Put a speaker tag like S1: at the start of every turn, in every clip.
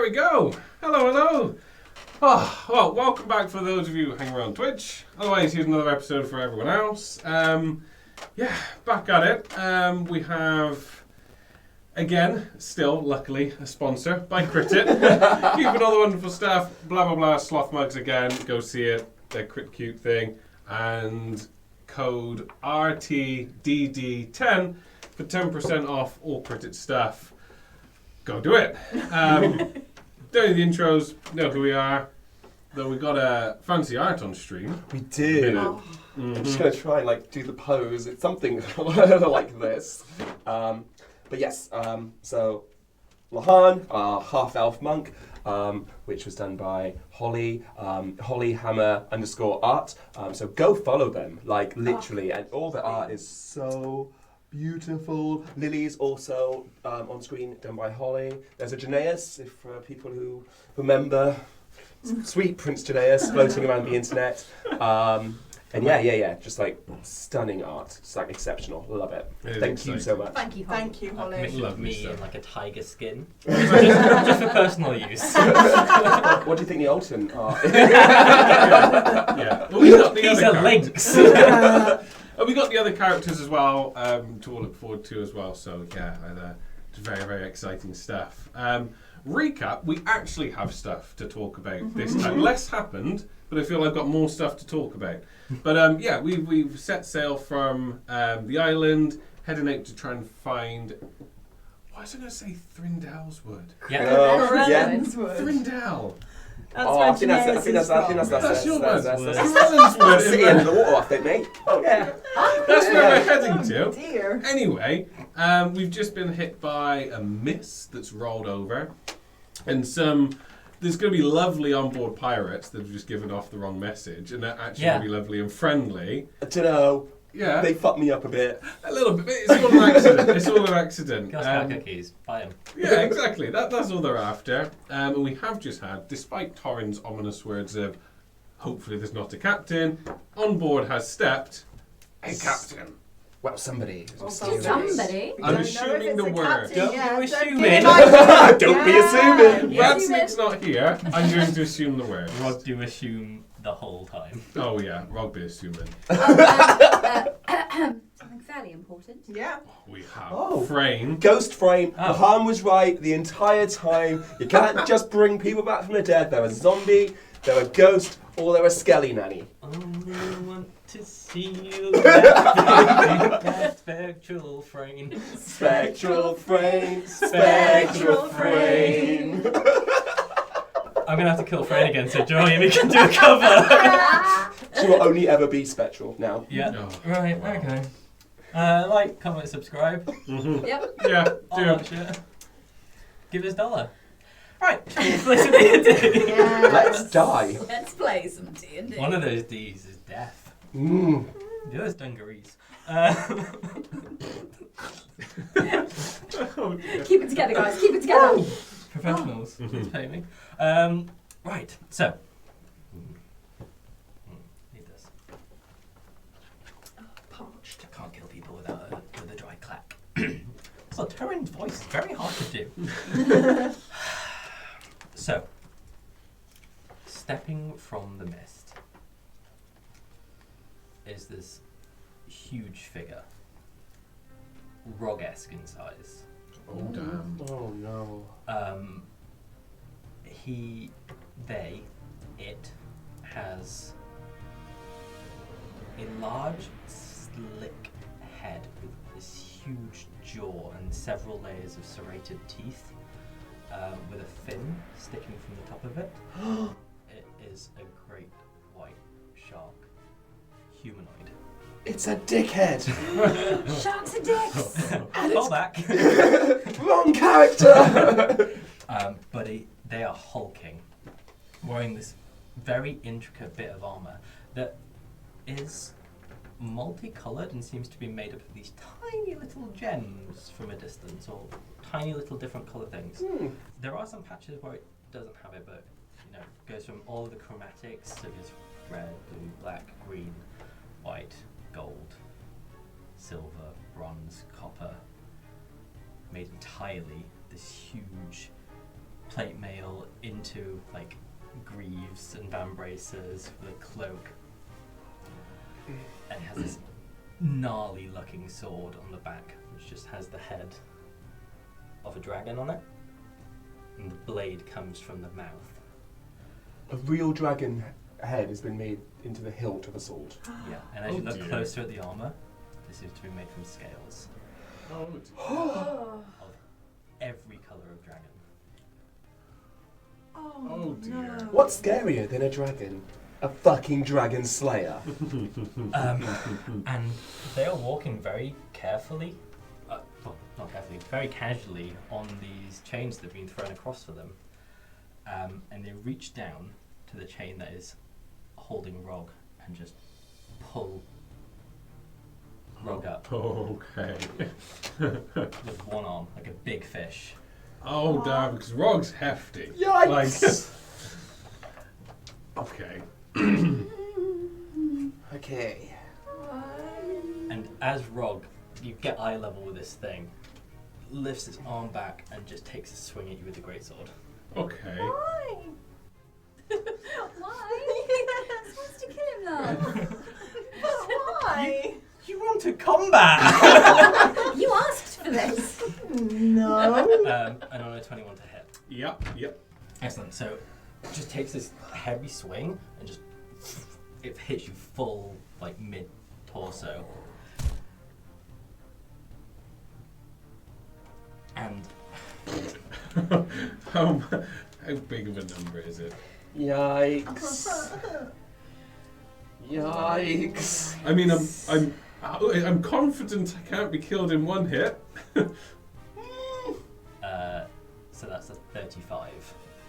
S1: we go. Hello. Oh, well, welcome back for those of you hanging around Twitch. Otherwise, here's another episode for everyone else. Back at it. We have, again, still, luckily, a sponsor by Critit. Keeping all the wonderful stuff. Blah, blah, blah. Sloth mugs again. Go see it. They're Crit Cute thing. And code RTDD10 for 10% off all Critit stuff. Go do it. Doing the intros, know who we are. Though we got a fancy art on stream.
S2: We did.
S1: Mm-hmm.
S2: I'm just going to try and do the pose. It's something like this. But yes, so Lehane, our half-elf monk, which was done by Holly, Hollyhammer _art. So go follow them, literally. And all the art is so beautiful. Lilli's also on screen, done by Holly. There's a Janaeus, if people who remember, sweet Prince Janaeus floating around the internet. And just stunning art. It's exceptional. Love it. Thank you so much.
S3: Thank you, Holly.
S4: Commissioned me in a tiger skin, just for personal use.
S2: What do you think the Alton art is?
S1: Well, we got the
S4: These
S1: other
S4: are links.
S1: We got the other characters as well to all look forward to as well. So it's very, very exciting stuff. Recap, we actually have stuff to talk about this time. Less happened, but I feel I've got more stuff to talk about. But we've set sail from the island, heading out to try and find, what was I going to say, Thrindel's Wood?
S3: Corellen's Wood.
S1: Thrindel.
S2: I think that's
S1: That's your word.
S2: Corellen's Wood. City end of the water, I think, mate. Oh, yeah.
S1: That's where we're heading to.
S3: Dear.
S1: Anyway, we've just been hit by a mist that's rolled over, and there's going to be lovely onboard pirates that have just given off the wrong message, and they're actually going to be lovely and friendly.
S2: I don't know.
S1: Yeah.
S2: They fucked me up a bit.
S1: A little bit. It's all an accident. It's all an accident.
S4: Girl Scout cookies. Buy them.
S1: Yeah, exactly. That's all they're after. And we have just had, despite Torin's ominous words of, hopefully there's not a captain, on board has stepped a captain.
S2: Well, somebody.
S3: Somebody.
S1: I'm assuming the word.
S4: Don't you assume
S3: it.
S2: Don't be assuming.
S1: Ratsnick's not here. I'm going to assume the word.
S4: Rogg do assume the whole time.
S1: Oh yeah, Rogg be assuming.
S3: Something fairly important. Yeah.
S1: We have Frame.
S2: Ghost Frame.
S4: Oh.
S2: Lehane was right the entire time. You can't just bring people back from the dead. They're a zombie, they're a ghost, or they're a skelly nanny.
S4: Only want to see you that spectral frame.
S2: Spectral frame. Spectral frame.
S4: I'm going to have to kill Frayne again so Joy and me can do a cover.
S2: She will only ever be spectral now.
S4: Yeah.
S1: Oh,
S4: Right,
S1: wow.
S4: okay. Like, comment, subscribe.
S1: Mm-hmm.
S3: Yep.
S1: Yeah,
S4: All
S1: do.
S4: that shit. Give us $1. Right, let's play some D&D.
S2: Let's die.
S3: Let's play some D&D.
S4: One of those D's is death.
S2: Mm.
S4: The other's dungarees.
S1: Oh, dear.
S3: Keep it together, guys. Keep it together.
S4: Professionals. Please pay me. Right, so. Need this. Parched. I can't kill people with a dry clack. So Torin's voice is very hard to do. So, stepping from the mist is this huge figure, Rogg-esque in size.
S1: Oh damn.
S2: Oh no.
S4: It has a large, slick head with this huge jaw and several layers of serrated teeth, with a fin sticking from the top of it. It is a great white shark humanoid.
S2: It's a dickhead.
S3: Sharks are dicks.
S4: Fall back.
S2: Wrong character.
S4: But they are hulking, wearing this very intricate bit of armour that is multicoloured and seems to be made up of these tiny little gems from a distance, or tiny little different colour things. There are some patches where it doesn't have it, but it goes from all of the chromatics, such as red, blue, black, green, white, gold, silver, bronze, copper, made entirely this huge plate mail into like greaves and vambraces with a cloak, and has this gnarly looking sword on the back, which just has the head of a dragon on it, and the blade comes from the mouth.
S2: A real dragon head has been made into the hilt of a sword.
S4: Yeah, and as you look closer at the armour, this seems to be made from scales of every colour of dragon.
S1: Oh dear.
S3: No.
S2: What's scarier than a dragon? A fucking dragon slayer.
S4: And they are walking very carefully, well, not carefully, very casually on these chains that have been thrown across for them. And they reach down to the chain that is holding Rogg and just pull Rogg up
S1: Okay.
S4: with one arm, like a big fish.
S1: Oh damn, because Rogg's hefty.
S2: Yikes!
S1: Okay.
S2: Okay.
S4: And as Rogg, you get eye level with this thing, lifts its arm back and just takes a swing at you with the greatsword.
S1: Okay.
S3: Why? Why? He wants to kill him, love. But why?
S4: You want to combat!
S3: You asked for this.
S5: No.
S4: And on a 21 to hit.
S1: Yep.
S4: Excellent. So, just takes this heavy swing and just it hits you full, like mid torso. And
S1: How big of a number is it?
S2: Yikes. Yikes.
S1: I mean, I'm confident I can't be killed in one hit.
S4: so that's a 35.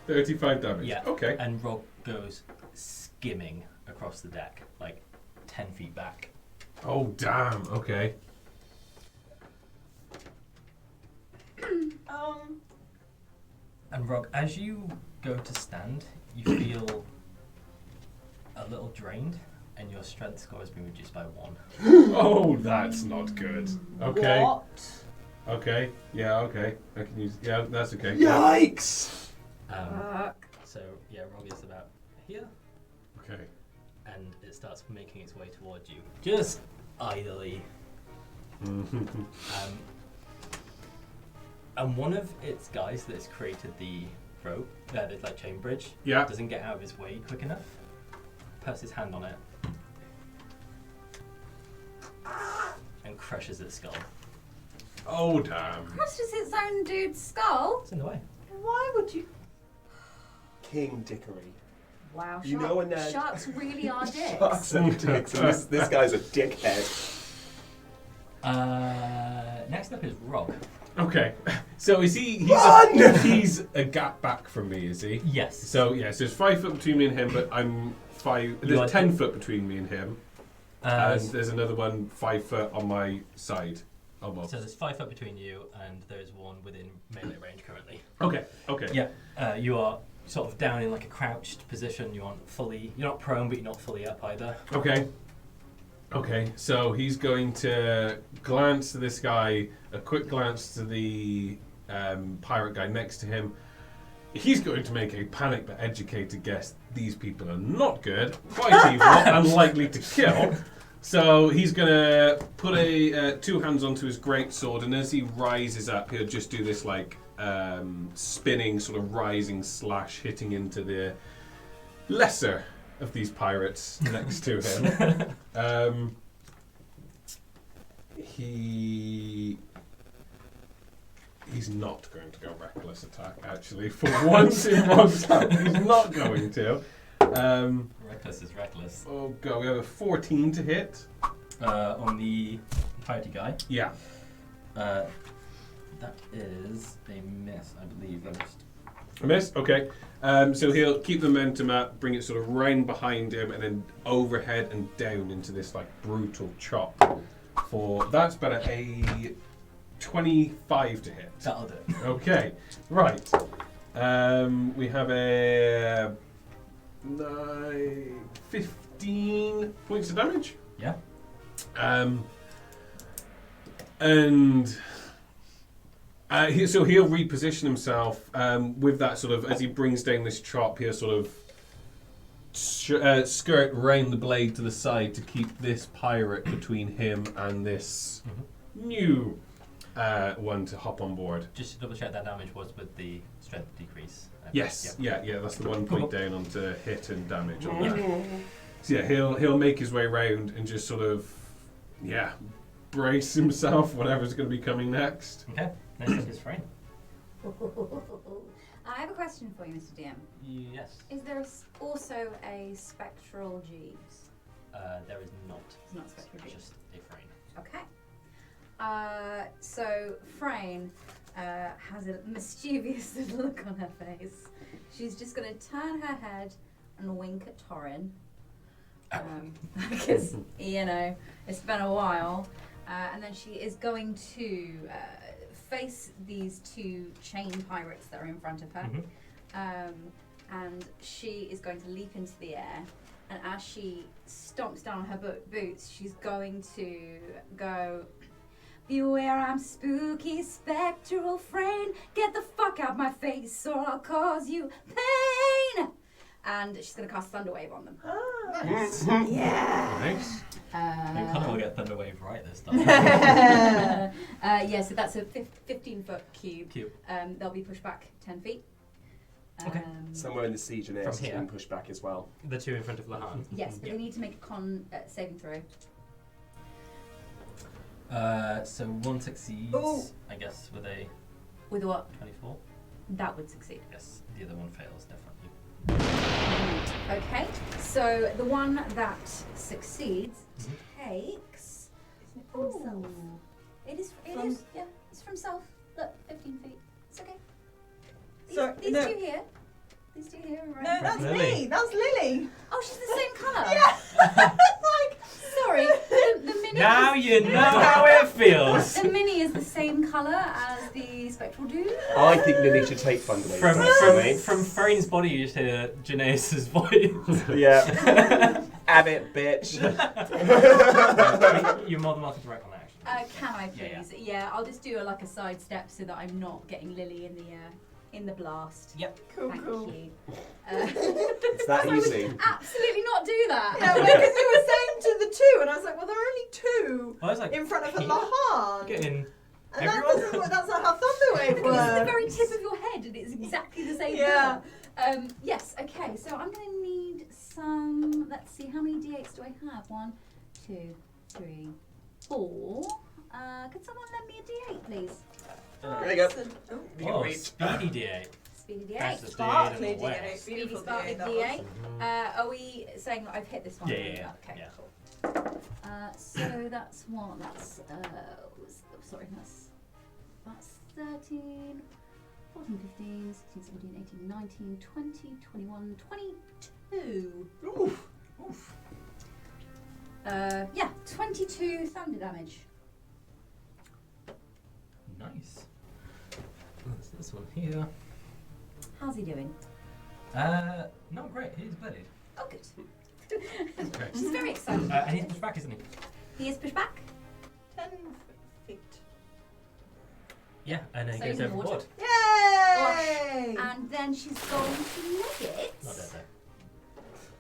S1: 35 damage.
S4: Yeah.
S1: Okay.
S4: And Rogg goes skimming across the deck, like 10 feet back.
S1: Oh damn. Okay.
S4: And Rogg, as you go to stand, you feel a little drained, and your strength score has been reduced by 1.
S1: Oh, that's not good. Okay.
S5: What?
S1: Okay. Yeah. Okay. I can use. Yeah, that's okay.
S2: Yikes!
S4: So yeah, Rogg is about here,
S1: Okay.
S4: and it starts making its way towards you, just idly. And one of its guys that's created the rope, the like chain bridge,
S1: Yeah.
S4: doesn't get out of his way quick enough. Puts his hand on it and crushes its skull.
S1: Oh damn.
S3: Crushes its own dude's skull.
S4: It's in the way.
S5: Why would you?
S2: King Dickory.
S3: Wow,
S2: You know a nerd.
S3: sharks really are dicks.
S2: Sharks and dicks. And this guy's a dickhead.
S4: Next up is Rogg.
S1: Okay. So is he? He's a gap back from me, is he?
S4: Yes.
S1: So yeah. So there's 5 foot between me and him, but I'm 5.
S4: You are
S1: There's 10 foot between me and him, and
S4: so
S1: there's another one 5 foot on my side. Almost.
S4: there's 5 foot between you, and there's one within melee range currently.
S1: Okay. Okay.
S4: Yeah. You are sort of down in like a crouched position. You aren't fully. You're not prone, but you're not fully up either.
S1: Okay. Okay, so he's going to glance to this guy, a quick glance to the pirate guy next to him. He's going to make a panicked but educated guess. These people are not good, quite evil, unlikely to kill. So he's going to put 2 hands onto his greatsword, and as he rises up, he'll just do this like spinning, sort of rising slash, hitting into the lesser of these pirates next to him. He's not going to go reckless attack, actually. For once in Rogg's hand, he's not going to.
S4: Reckless is reckless.
S1: Oh god, we have a 14 to hit.
S4: On the piety guy.
S1: Yeah.
S4: That is a miss, I believe.
S1: A miss? Okay. So he'll keep the momentum up, bring it sort of round behind him, and then overhead and down into this like brutal chop. That's about a 25 to hit.
S4: That'll do it.
S1: Okay, right. We have a 15 points of damage.
S4: Yeah.
S1: And So he'll reposition himself with that sort of, as he brings down this chop, he'll sort of skirt round the blade to the side to keep this pirate between him and this new one to hop on board.
S4: Just to double check, that damage was with the strength decrease.
S1: Yes,
S4: Yep.
S1: yeah, that's the 1 point down onto hit and damage on that. So yeah, he'll make his way round and just sort of, brace himself, whatever's going to be coming next.
S4: Okay, next up is Frame.
S3: I have a question for you, Mr. DM.
S4: Yes.
S3: Is there also a spectral Jeeves?
S4: There is not.
S3: It's not spectral Jeeves.
S4: Just a Frame.
S3: Okay. So Frame has a mischievous look on her face. She's just going to turn her head and wink at Torin. Because, it's been a while. And then she is going to face these 2 chain pirates that are in front of her. And she is going to leap into the air. And as she stomps down on her boots, she's going to go, "Beware, I'm spooky, spectral Frame. Get the fuck out my face or I'll cause you pain." And she's going to cast Thunderwave on them.
S5: Nice.
S1: Nice.
S4: You kind of will get Thunderwave right this time.
S3: So that's a 15-foot cube. They'll be pushed back 10 feet.
S4: Okay.
S2: Somewhere in the siege and
S4: From
S2: it's
S4: here?
S2: been pushed back as well.
S4: The 2 in front of Lehane.
S3: Yes, but they need to make a con saving throw.
S4: So 1 succeeds,
S5: Ooh.
S4: I guess, with a
S3: With what?
S4: 24.
S3: That would succeed.
S4: Yes, the other one fails, definitely.
S3: Okay, so the one that succeeds takes.
S5: Isn't it from self?
S3: It is,
S5: From-
S3: yeah, it's from self. Look, 15 feet. It's okay. These,
S5: So,
S3: these
S5: no.
S3: 2 here. These 2 here are right.
S5: No, that's
S4: Lilli.
S5: me. That's Lilli.
S3: Oh, she's the same colour.
S5: Yeah. Like,
S3: Sorry, the mini.
S4: Now you know how it feels!
S3: The mini is the same colour as the spectral dude.
S2: I think Lilli should take Thunderwave. personally.
S4: From Frane's body, you just hear Janaeus' voice.
S2: Yeah. Have it, bitch.
S4: You're more than welcome to wreck on that, actually.
S3: Can I
S4: Yeah,
S3: please? Yeah, I'll just do a side step so that I'm not getting Lilli in the blast.
S4: Yep.
S5: cool,
S3: Thank
S5: cool.
S3: you.
S2: It's that easy.
S3: Absolutely not do that.
S5: Yeah, because you were saying to the 2, and I was like, well, there are only 2
S4: Well, I was like,
S5: in front of a
S4: here?
S5: Lehane.
S4: Get in.
S5: And that
S4: Everyone?
S5: doesn't work. That's not how Thunderwave
S3: Because it's the
S5: works.
S3: very tip of your head and it's exactly the same
S5: Yeah.
S3: colour. Yes, okay, so I'm going to need some, let's see, how many d8s do I have? 1, 2, 3, 4. Could someone lend me a d8, please?
S2: There you go.
S5: Oh,
S2: You can
S4: Oh,
S2: read.
S4: speedy D8.
S3: Speedy
S4: That's
S3: d8.
S4: the
S5: Sparkly
S4: D8 in the
S5: D8.
S4: West.
S3: Speedy
S5: Beautiful
S3: sparkly
S5: D8. that
S3: d8.
S5: was.
S3: Are we saying that I've hit this one?
S4: Yeah.
S3: Okay,
S4: Yeah.
S3: cool. So that's what? That's, sorry, that's 13, 14, 15, 16, 17, 18, 19, 20, 21, 22.
S2: Oof.
S3: Yeah, 22 thunder damage.
S4: Nice. That's this one here.
S3: How's he doing?
S4: Not great. He's bloodied.
S3: Oh, good.
S4: Okay.
S3: She's very excited.
S4: And he's pushed back, isn't he?
S3: He is pushed back.
S5: 10 feet.
S4: Yeah, and then
S3: So
S4: he
S3: he's
S4: goes
S3: in the water.
S4: overboard.
S5: Yay!
S3: And then she's going to leg it.
S4: Not dead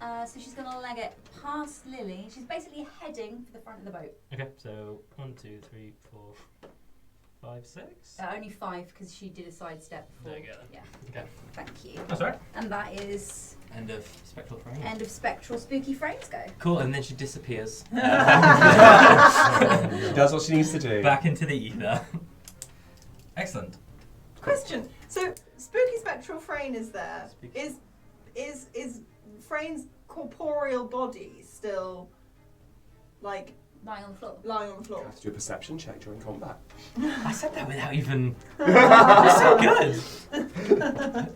S4: though.
S3: So she's going to leg it past Lilli. She's basically heading for the front of the boat.
S4: Okay, so 1, 2, 3, 4, 5, 6.
S3: Only 5 because she did a side step before.
S4: There you go.
S3: Yeah,
S4: Okay.
S3: thank you.
S4: That's alright.
S3: And that is
S4: End of spectral frame.
S3: end of spectral spooky frames go.
S4: Cool, and then she disappears.
S2: She does what she needs to do.
S4: Back into the ether. Excellent.
S5: Question. So, spooky spectral Frane is there.
S4: Spooky.
S5: Is Frane's corporeal body still, like,
S3: Lying on the floor.
S5: lying on the
S2: You
S5: floor?
S2: have to do a perception check during combat.
S4: I said that without even. You're so good.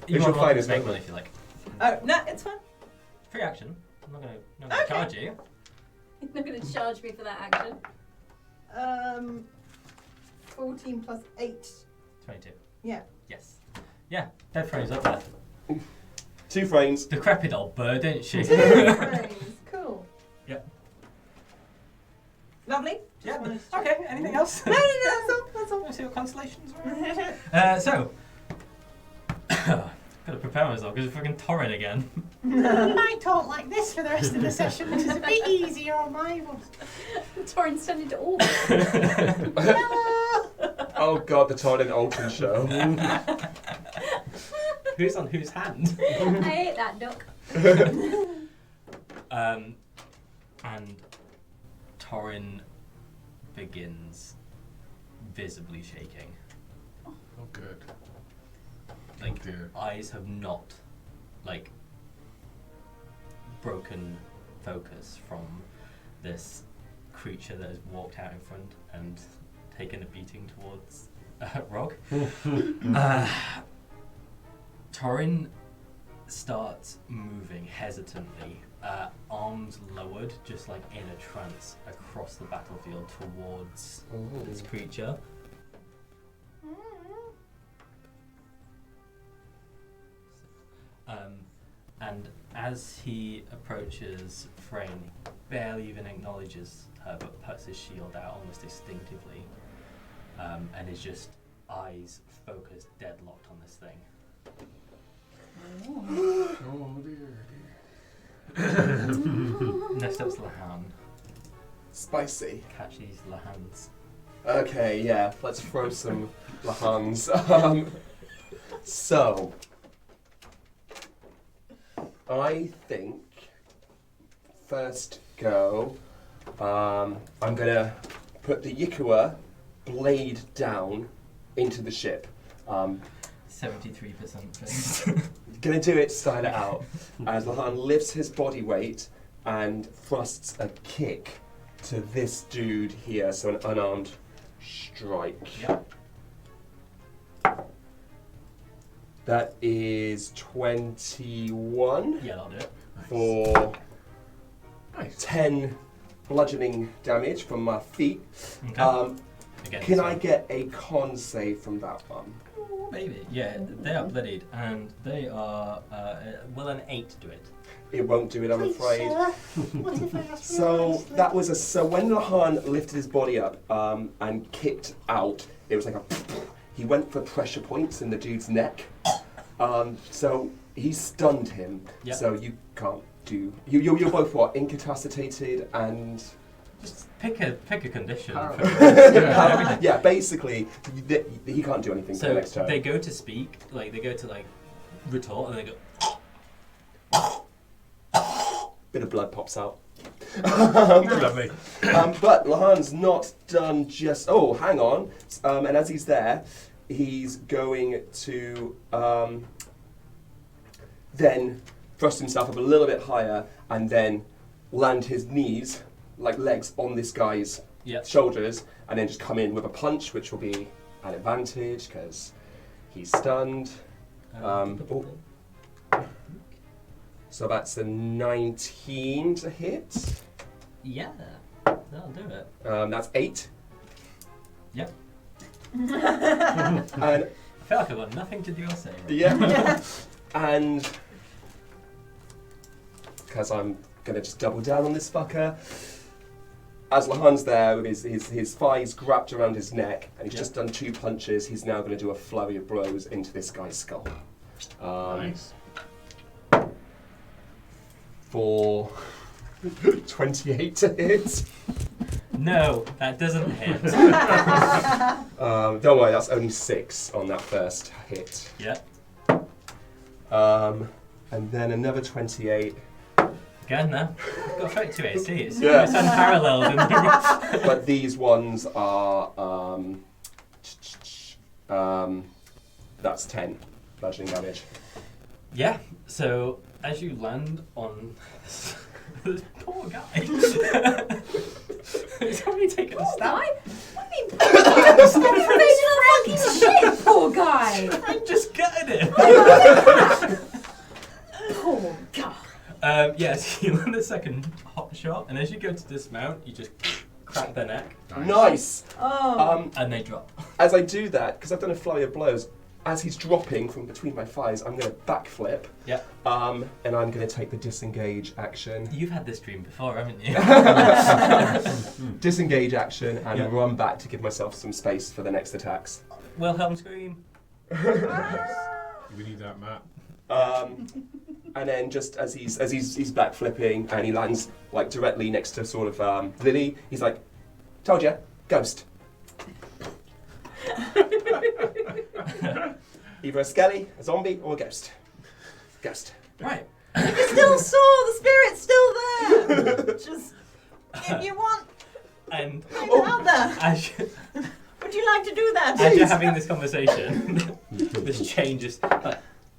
S4: You
S2: Visual
S4: want
S2: fight
S4: to
S2: is
S4: make
S2: better.
S4: one if you like.
S5: Oh, no, it's fine.
S4: Free action. I'm not gonna
S5: Okay.
S4: charge you.
S3: You're not going to charge me for that action.
S5: 14 plus 8.
S4: 22.
S5: Yeah.
S4: Yes. Yeah, dead frame's up there.
S2: 2 frames.
S4: Decrepit old bird, didn't she?
S5: 2 frames. Cool.
S4: Yep.
S5: Lovely.
S4: Yeah. Okay. Anything else?
S5: No, that's all.
S4: Want to see what constellations were? So, gotta prepare myself because it's fucking Torin again.
S6: You might talk like this for the rest of the session, which is a bit easier on my voice.
S3: Torin's turned into all.
S2: Oh god, the Torin and Alton show.
S4: Who's on whose hand?
S3: I hate that duck.
S4: And Torin begins visibly shaking.
S1: Oh, good.
S4: Like,
S1: Oh dear.
S4: eyes have not, like, broken focus from this creature that has walked out in front and taken a beating towards Rogg. Torin starts moving hesitantly, arms lowered, just like in a trance, across the battlefield towards this creature. And as he approaches Frayne, he barely even acknowledges her, but puts his shield out almost instinctively, and is just eyes focused, deadlocked on this thing.
S1: Oh dear.
S4: Next up's Lehane.
S2: Spicy.
S4: Catch these Lehanes.
S2: Okay, yeah, let's throw some Lahans. So, I think first go, I'm gonna put the Yikua blade down into the ship.
S4: 73% face.
S2: Gonna do it, style it out. As Lehane lifts his body weight and thrusts a kick to this dude here, so an unarmed strike.
S4: Yep.
S2: That is 21
S4: Yeah, that'll do it.
S2: for
S1: Nice.
S2: 10 bludgeoning damage from my feet.
S4: Okay. Again,
S2: Can
S4: this
S2: I
S4: one.
S2: get a con save from that one?
S4: Oh, maybe. Yeah, they are bloodied, and they are. Will an 8 do it?
S2: It won't do it, I'm
S6: Please,
S2: afraid.
S6: sir, what if I ask you
S2: So
S6: nicely?
S2: that was so when Lehane lifted his body up and kicked out, it was like a. He went for pressure points in the dude's neck. So he stunned him.
S4: Yep.
S2: So you can't do. You're both what? Incapacitated and.
S4: Just pick a condition.
S1: Yeah.
S2: Yeah, basically he can't do anything for the
S4: So
S2: next turn.
S4: they go to speak, like they go to like retort, and they go.
S2: Bit of blood pops out.
S1: Lovely.
S2: But Lahane's not done just. Oh, hang on. And as he's there, he's going to then thrust himself up a little bit higher and then land his knees, like legs, on this guy's
S4: Yep.
S2: shoulders, and then just come in with a punch, which will be an advantage because he's stunned. Oh. So that's a 19 to hit.
S4: Yeah, that'll do it.
S2: That's 8.
S4: Yep.
S2: And
S4: I feel like I've got nothing to do or say. Right?
S2: yeah. And because I'm gonna just double down on this fucker. As Lahane's there with his thighs grabbed around his neck, and he's
S4: Yeah.
S2: just done 2 punches, he's now gonna do a flurry of blows into this guy's skull.
S1: Nice.
S2: For 28 to hit.
S4: No, that doesn't hit.
S2: Don't worry, that's only 6 on that first hit.
S4: Yep.
S2: And then another 28.
S4: Again, now. I've got 32 AC. It's,
S2: Yeah.
S4: it's unparalleled in the
S2: But these ones are that's 10 bludgeoning damage.
S4: Yeah, so as you land on this poor guy, he's already taken a stab.
S3: Guy? What do you mean, poor guy? He's invaded our fucking ship, poor guy.
S4: I just gutted him.
S3: Poor guy.
S4: Yes, you land a second hot shot, and as you go to dismount, you just crack their neck,
S2: Nice!
S5: Oh.
S4: and they drop.
S2: As I do that, because I've done a flurry of blows, as he's dropping from between my thighs, I'm going to backflip.
S4: Yeah.
S2: And I'm going to take the disengage action.
S4: You've had this dream before, haven't you?
S2: Disengage action and
S4: Yeah.
S2: run back to give myself some space for the next attacks.
S4: Wilhelm scream.
S1: We need that, Matt.
S2: And then just as he's backflipping and he lands like directly next to sort of Lilli, he's like, "Told ya, ghost." Either a skelly, a zombie, or a ghost. Ghost.
S4: Right.
S5: You still saw the spirit's still there. Just if you want,
S4: And
S5: put it out there.
S4: as, you,
S5: Would you like to do that?
S4: as you're having this conversation, this chain just,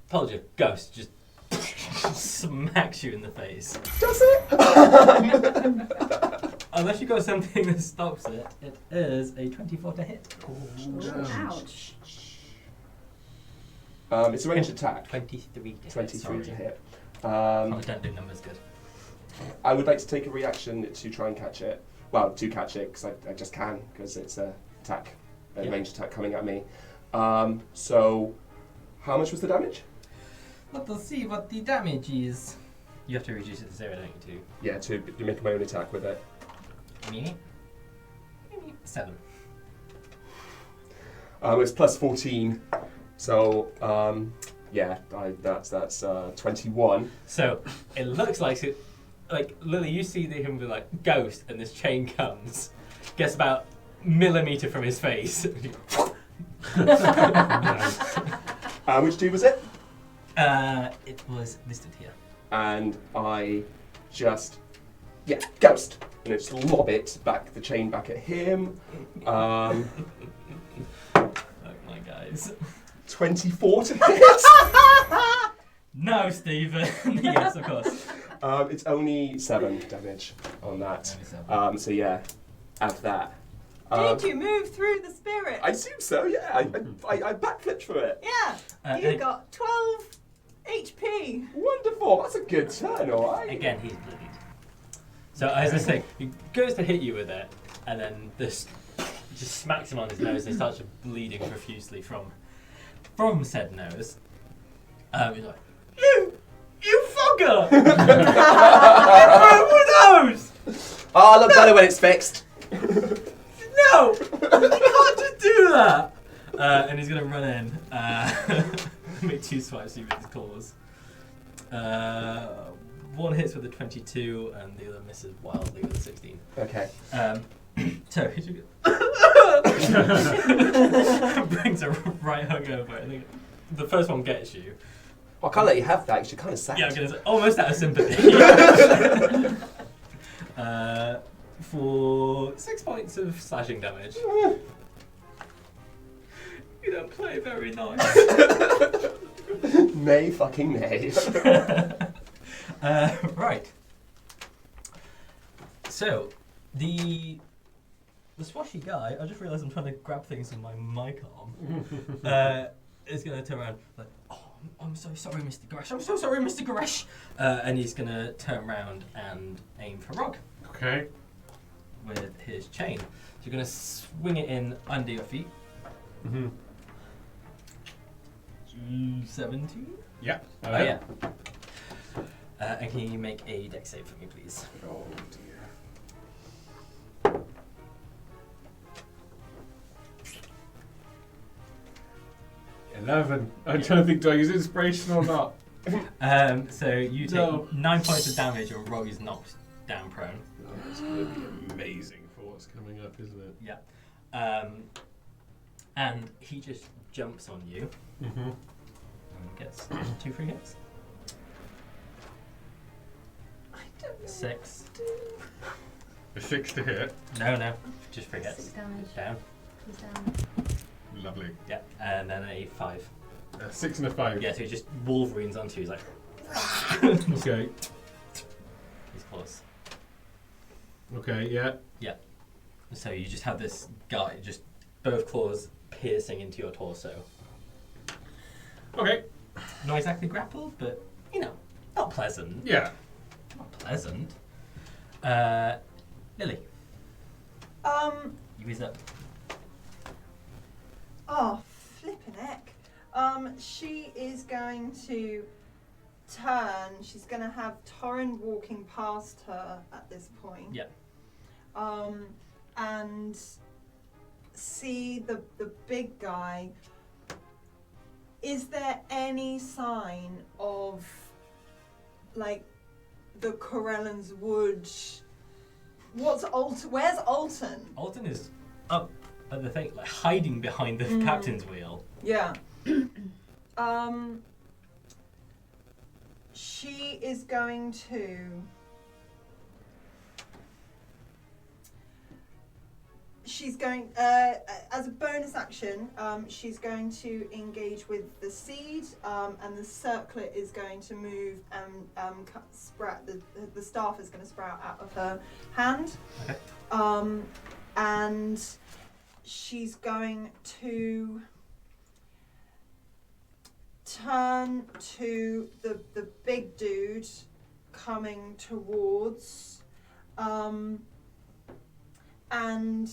S4: told you, ghost just smacks you in the face.
S2: Does it?
S4: Unless you got something that stops it, it is a 24 to hit.
S3: Ouch.
S2: It's a ranged attack.
S4: 23 to hit.
S2: 23
S4: sorry.
S2: to hit.
S4: I don't do numbers good.
S2: I would like to take a reaction to try and catch it. Well, to catch it, because I just can, because it's a attack, a
S4: Yeah.
S2: ranged attack coming at me. So, how much was the damage?
S4: Let us see what the damage is. You have to reduce it to 0, don't you,
S2: Yeah, to make my own attack with it.
S4: Me? 7.
S2: It's plus 14. So, yeah, that's 21.
S4: So, it looks like it, like, Lilli, you see him be like, ghost, and this chain comes, gets about millimetre from his face.
S2: Which dude was it?
S4: It was listed here.
S2: And I just, ghost. And I just lob it back, the chain back at him.
S4: Oh my guys.
S2: 24 to hit.
S4: No, Stephen. Yes, of course.
S2: It's only 7 damage on that.
S4: Only 7.
S2: So yeah, add that.
S5: Did you move through the spirit?
S2: I assume so, yeah. I backflipped for it.
S5: Yeah. You got 12 HP.
S2: Wonderful. That's a good turn, alright.
S4: Again, he's bloodied. So as I say, he goes to hit you with it, and then this just smacks him on his nose, and he starts bleeding profusely from said nose. He's like, you fucker! Who knows?
S2: Oh, I look better when it's fixed.
S4: No! You can't just do that! And he's gonna run in, make 2 swipes with his claws. One hits with a 22, and the other misses wildly with a 16.
S2: Okay.
S4: So he brings a right hug over. I think the first one gets you.
S2: I can't let you have that, 'cause you're kind of sad.
S4: Yeah, I'm gonna say almost out of sympathy. For 6 points of slashing damage. You don't play very nice.
S2: Nay fucking nay.
S4: Right. So, the swashy guy, I just realised I'm trying to grab things with my mic arm, is going to turn around like, oh, I'm so sorry, Mr. Goresh. I'm so sorry, Mr. Goresh. And he's going to turn around and aim for Rogg
S1: Okay.
S4: with his chain. So you're going to swing it in under your feet.
S1: Mm-hmm.
S4: 17?
S1: Yeah.
S4: Oh, yeah. And can you make a dex save for me, please?
S1: Oh dear. 11. I'm trying to think, do I use inspiration or not?
S4: So you take
S1: No.
S4: 9 points of damage and Rogg is knocked down prone.
S1: Oh, it's going to be amazing for what's coming up, isn't it?
S4: Yeah. And he just jumps on you
S1: Mm-hmm.
S4: and gets 2 free hits.
S5: I don't know.
S4: 6.
S1: A 6 to hit.
S4: No, just free hits.
S3: 6 damage.
S4: Down.
S3: He's down.
S1: Lovely.
S4: Yeah, and then a 5.
S1: A 6 and a 5.
S4: Yeah, so he just Wolverines onto you. He's like,
S1: Okay.
S4: he's close.
S1: Okay, yeah.
S4: So you just have this guy, just both claws piercing into your torso.
S1: Okay.
S4: Not exactly grappled, but, you know, not pleasant.
S1: Yeah.
S4: Not pleasant. Lilli, you is up.
S5: Oh, flippin' heck. She is going to turn. She's going to have Torin walking past her at this point.
S4: Yeah.
S5: And see the big guy. Is there any sign of, like, the Corellen's wood? Where's Alton?
S4: Alton is up at the thing, like hiding behind the captain's wheel.
S5: Yeah. She is going to. She's going, as a bonus action, she's going to engage with the seed, and the circlet is going to move and sprout. The staff is going to sprout out of her hand.
S4: Okay.
S5: And she's going to turn to the big dude coming towards, and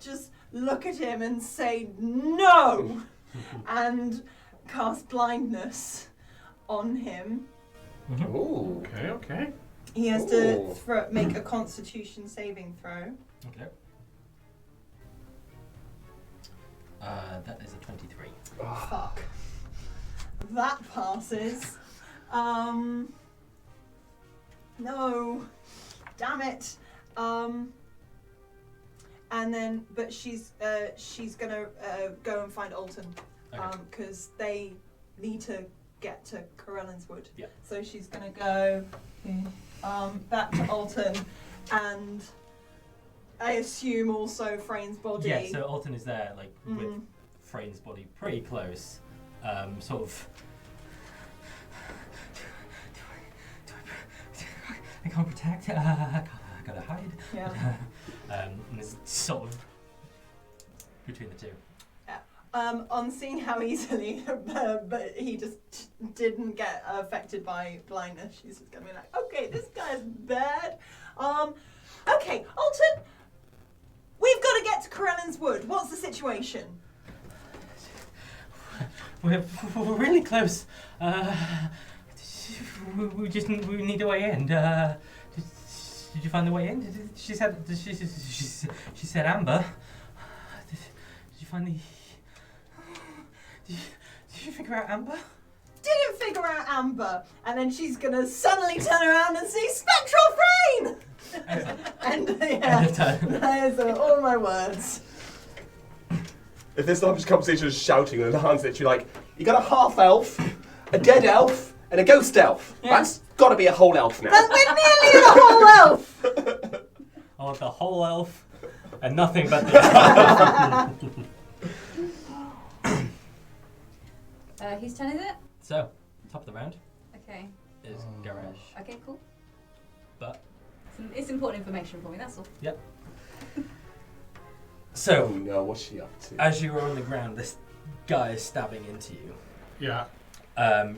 S5: just look at him and say no, and cast blindness on him.
S2: Ooh.
S1: Okay.
S5: He has
S2: Ooh.
S5: to make a Constitution saving throw.
S4: Okay. That is a 23.
S2: Oh.
S5: Fuck. That passes. No. Damn it. And then, but she's gonna go and find Alton,
S4: Okay.
S5: because they need to get to Corellen's Wood.
S4: Yeah.
S5: So she's gonna go back to Alton, and I assume also Freyne's body.
S4: Yeah, so Alton is there, like, with Freyne's body pretty close, sort of. I can't protect. I gotta hide.
S5: Yeah.
S4: And it's sort of between the two.
S5: On seeing how easily, but he just didn't get affected by blindness, she's just gonna be like, okay, this guy's bad. Okay, Alton, we've got to get to Corellen's Wood. What's the situation?
S4: We're really close. We need a way in. Did you find the way in? She said Amber. Did you find the? Did you figure out Amber?
S5: Didn't figure out Amber, and then she's gonna suddenly turn around and see Spectral Frayne. And yeah, those are all my words.
S2: If this largest conversation is shouting, and Lehane's literally like, you got a half elf, a dead elf, and a ghost elf.
S5: Yeah.
S2: That's got to be a whole elf now.
S5: But we're nearly the whole elf.
S4: I want the whole elf and nothing but the
S3: Whose turn is it?
S4: So, top of the round
S3: Okay.
S4: is Garage.
S3: Okay, cool.
S4: But
S3: It's important information for me, that's all.
S4: yep.
S2: Oh
S4: So,
S2: no, what's she up to?
S4: as you are on the ground, this guy is stabbing into you.
S1: Yeah.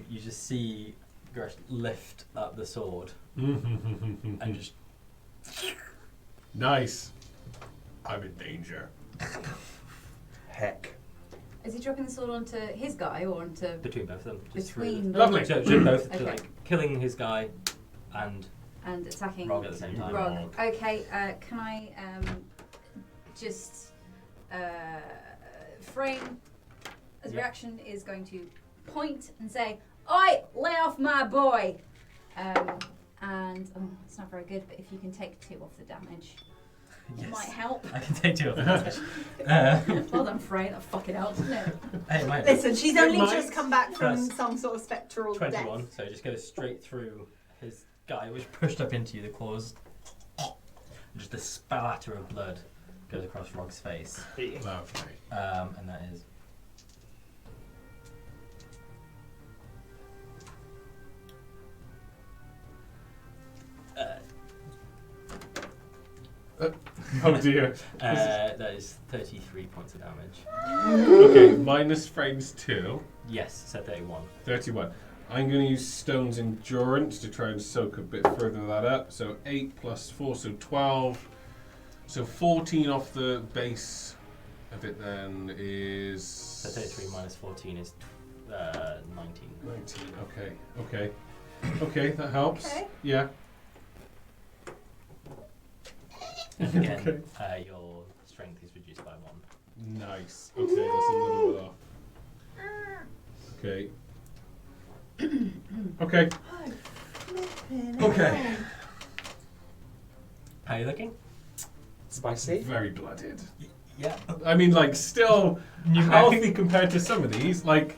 S4: You just see Garage lift up the sword and just
S1: Nice. I'm in danger.
S2: Heck.
S3: Is he dropping the sword onto his guy or onto
S4: between both of them. Just
S3: between
S4: through
S1: Lovely.
S4: so both
S3: Okay.
S4: like killing his guy and
S3: and attacking
S4: Rogg at the same time.
S3: Rogg. Okay, can I just Frame as
S4: Yeah.
S3: reaction is going to point and say, "Oi, lay off my boy!" And it's not very good, but if you can take 2 off the damage, it might help.
S4: I can take 2 of them.
S3: Well done, Frey. That fucking helps, doesn't it?
S4: Hey, it might
S5: Listen, she's
S1: It
S5: only
S1: might.
S5: just come back from
S4: Plus
S5: some sort of spectral
S4: 21,
S5: death.
S4: so it just goes straight through his guy, which pushed up into you, the claws. Just a spatter of blood goes across Rogg's face.
S1: Lovely.
S4: And that is.
S1: Oh dear.
S4: That is 33 points of damage.
S1: Okay, minus frames 2.
S4: Yes, so 31.
S1: 31. I'm going to use Stone's Endurance to try and soak a bit further that up. So 8 plus 4, so 12. So 14 off the base of it then is...
S4: So 33 minus 14 is 19.
S1: 19. Okay. Okay, that helps.
S5: Okay.
S1: Yeah.
S4: And again,
S1: Okay.
S4: your strength is reduced by 1.
S1: Nice. Okay, that's a little bit off. Okay. Okay. Okay.
S4: How are you looking?
S2: Spicy.
S1: Very blooded.
S4: Yeah.
S1: I mean, like, still healthy compared to some of these. Like,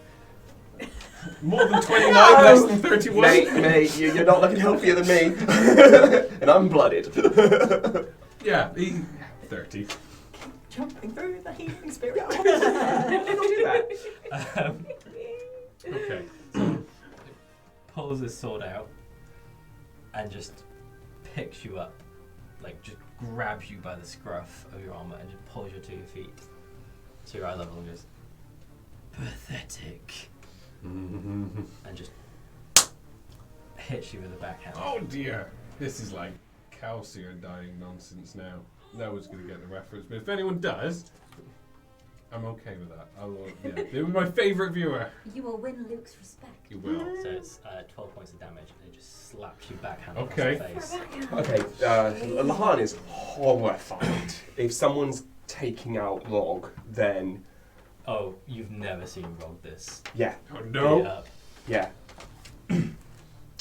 S1: more than 29, less than 31.
S2: Mate, you're not looking healthier than me. And I'm blooded.
S1: Yeah, 30.
S5: Jumping through the healing spirit.
S2: Don't do that.
S1: Okay.
S4: So, pulls his sword out and just picks you up, like just grabs you by the scruff of your armor and just pulls you to your feet to your eye level and goes, pathetic, and just hits you with a backhand.
S1: Oh dear. This is like Calcier dying nonsense now. No one's going to get the reference, but if anyone does, I'm okay with that. I will, yeah. They were my favourite viewer.
S3: You will win Luke's respect.
S1: You will.
S4: So it's 12 points of damage and it just slaps you backhand
S1: Okay.
S4: across the face.
S2: Okay, Lehane is horrified. If someone's taking out Rogg, then
S4: Oh, you've never seen Rogg this.
S2: yeah,
S1: Oh
S4: beat
S1: no.
S4: up.
S2: yeah.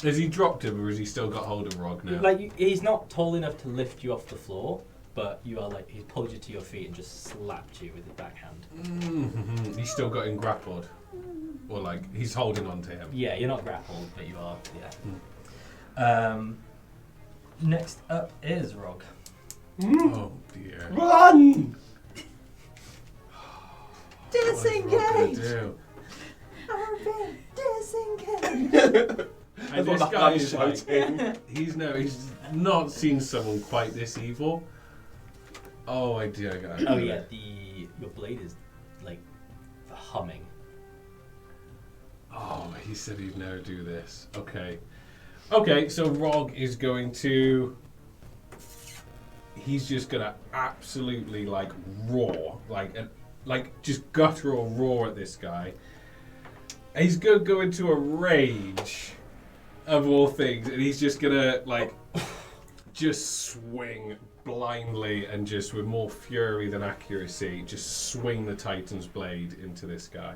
S1: Has he dropped him or has he still got hold of Rogg now?
S4: Like he's not tall enough to lift you off the floor, but you are like he's pulled you to your feet and just slapped you with his backhand.
S1: He's still got him grappled. Or like, he's holding on to him.
S4: Yeah, you're not grappled, but you are. Yeah. Next up is Rogg.
S1: Oh dear.
S2: Run!
S1: What's Rogg gonna
S5: Disengage!
S1: do?
S5: Disengage!
S1: And this guy is like, he's not seen someone quite this evil. Oh, I do. I got it.
S4: Oh yeah, your blade is like humming.
S1: Oh, he said he'd never do this. Okay. Okay, so Rogg is going to... He's just going to absolutely, like, roar. Like just guttural roar at this guy. And he's going to go into a rage, of all things. And he's just going to, like, just swing blindly and just with more fury than accuracy, just swing the Titan's blade into this guy.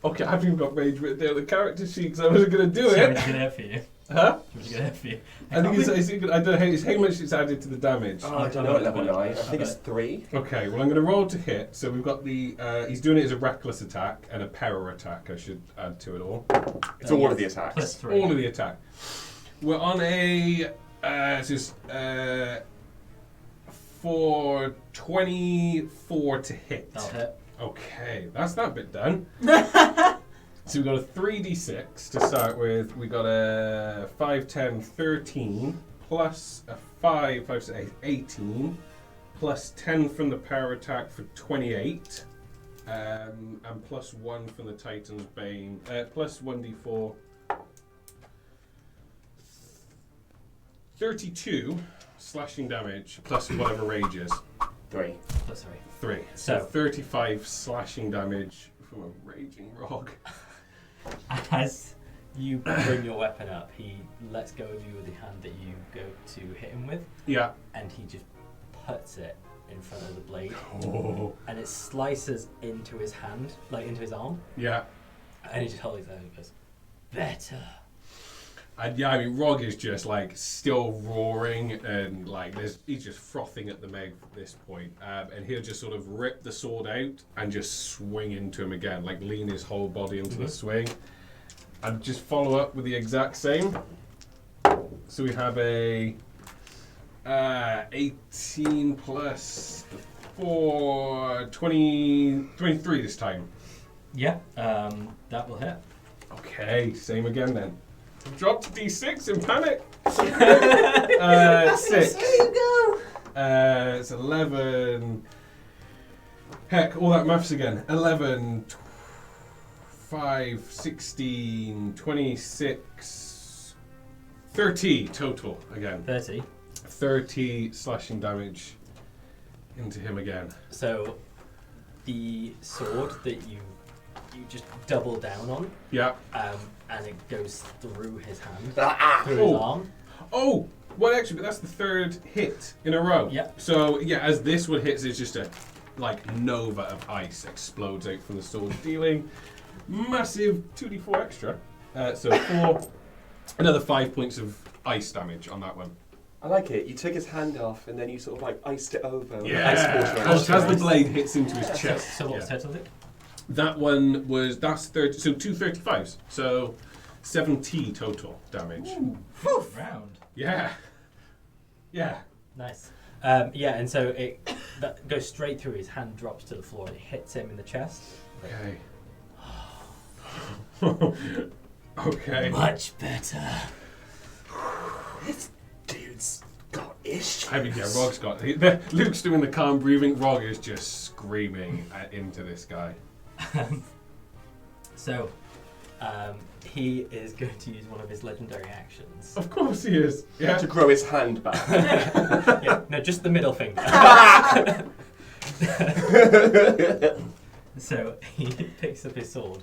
S1: Okay, I haven't even got rage written down the character sheet because I wasn't going to do
S4: So
S1: it.
S4: much good air for you.
S1: Huh?
S4: So much good air for you.
S1: I think I don't know it's how much it's added to the damage.
S2: Oh, I don't know at level 9. I think it's 3.
S1: Okay, well I'm going to roll to hit. So we've got the he's doing it as a reckless attack and a peril attack. I should add to it all.
S2: It's all of the attacks.
S4: Plus 3.
S1: All of the attack. We're on a for 24 to hit.
S4: That'll hit.
S1: Okay, that's that bit done. So we've got a 3d6 to start with. We got a 5, 10, 13, plus a 5, 5, 6, 18, plus 10 from the power attack for 28, and plus 1 from the Titan's Bane, plus 1d4. 32 slashing damage, plus whatever rage is.
S2: 3.
S4: Plus 3.
S1: 3. So
S4: So-
S1: 35 slashing damage from a raging Rogg.
S4: As you bring your weapon up, he lets go of you with the hand that you go to hit him with,
S1: Yeah.
S4: and he just puts it in front of the blade,
S1: Oh.
S4: and it slices into his hand, like into his arm,
S1: Yeah.
S4: and he just holds it and goes, better.
S1: And yeah, I mean, Rogg is just like still roaring and like he's just frothing at the meg at this point. And he'll just sort of rip the sword out and just swing into him again, like lean his whole body into the swing. And just follow up with the exact same. So we have a 18 plus 4, 23 this time.
S4: Yeah, that will hit.
S1: Okay, same again then. Drop to D6 in panic. 6.
S5: There you go!
S1: It's 11. Heck, all that maths again. 11, 5, 16, 26, 30 total again.
S4: 30.
S1: 30 slashing damage into him again.
S4: So the sword that you just double down on,
S1: Yeah.
S4: and it goes through his hand,
S2: Ah!
S4: through his arm.
S1: Oh, well, actually, but that's the third hit in a row.
S4: Yeah.
S1: So, yeah, as this one hits, it's just a, nova of ice explodes out from the sword, dealing massive 2d4 extra. So, another 5 points of ice damage on that one.
S2: I like it. You took his hand off and then you sort of like iced it over. with
S1: Yeah.
S2: ice water
S1: As
S2: around
S1: the
S2: it.
S1: blade hits into his chest.
S4: So what's
S1: Yeah.
S4: total it?
S1: That one that's 30, so 2 35s. So 70 total damage.
S4: Round.
S1: Yeah. Yeah.
S4: Nice. Yeah, and so that goes straight through. His hand drops to the floor and it hits him in the chest.
S1: Okay. Okay.
S4: Much better.
S2: This dude's got issues.
S1: I mean, yeah, Rogg's got. Luke's doing the calm breathing. Rogg is just screaming into this guy.
S4: So, he is going to use one of his legendary actions.
S1: Of course he is. Yeah.
S2: To grow his hand back.
S4: Yeah, no, just the middle finger. So he picks up his sword,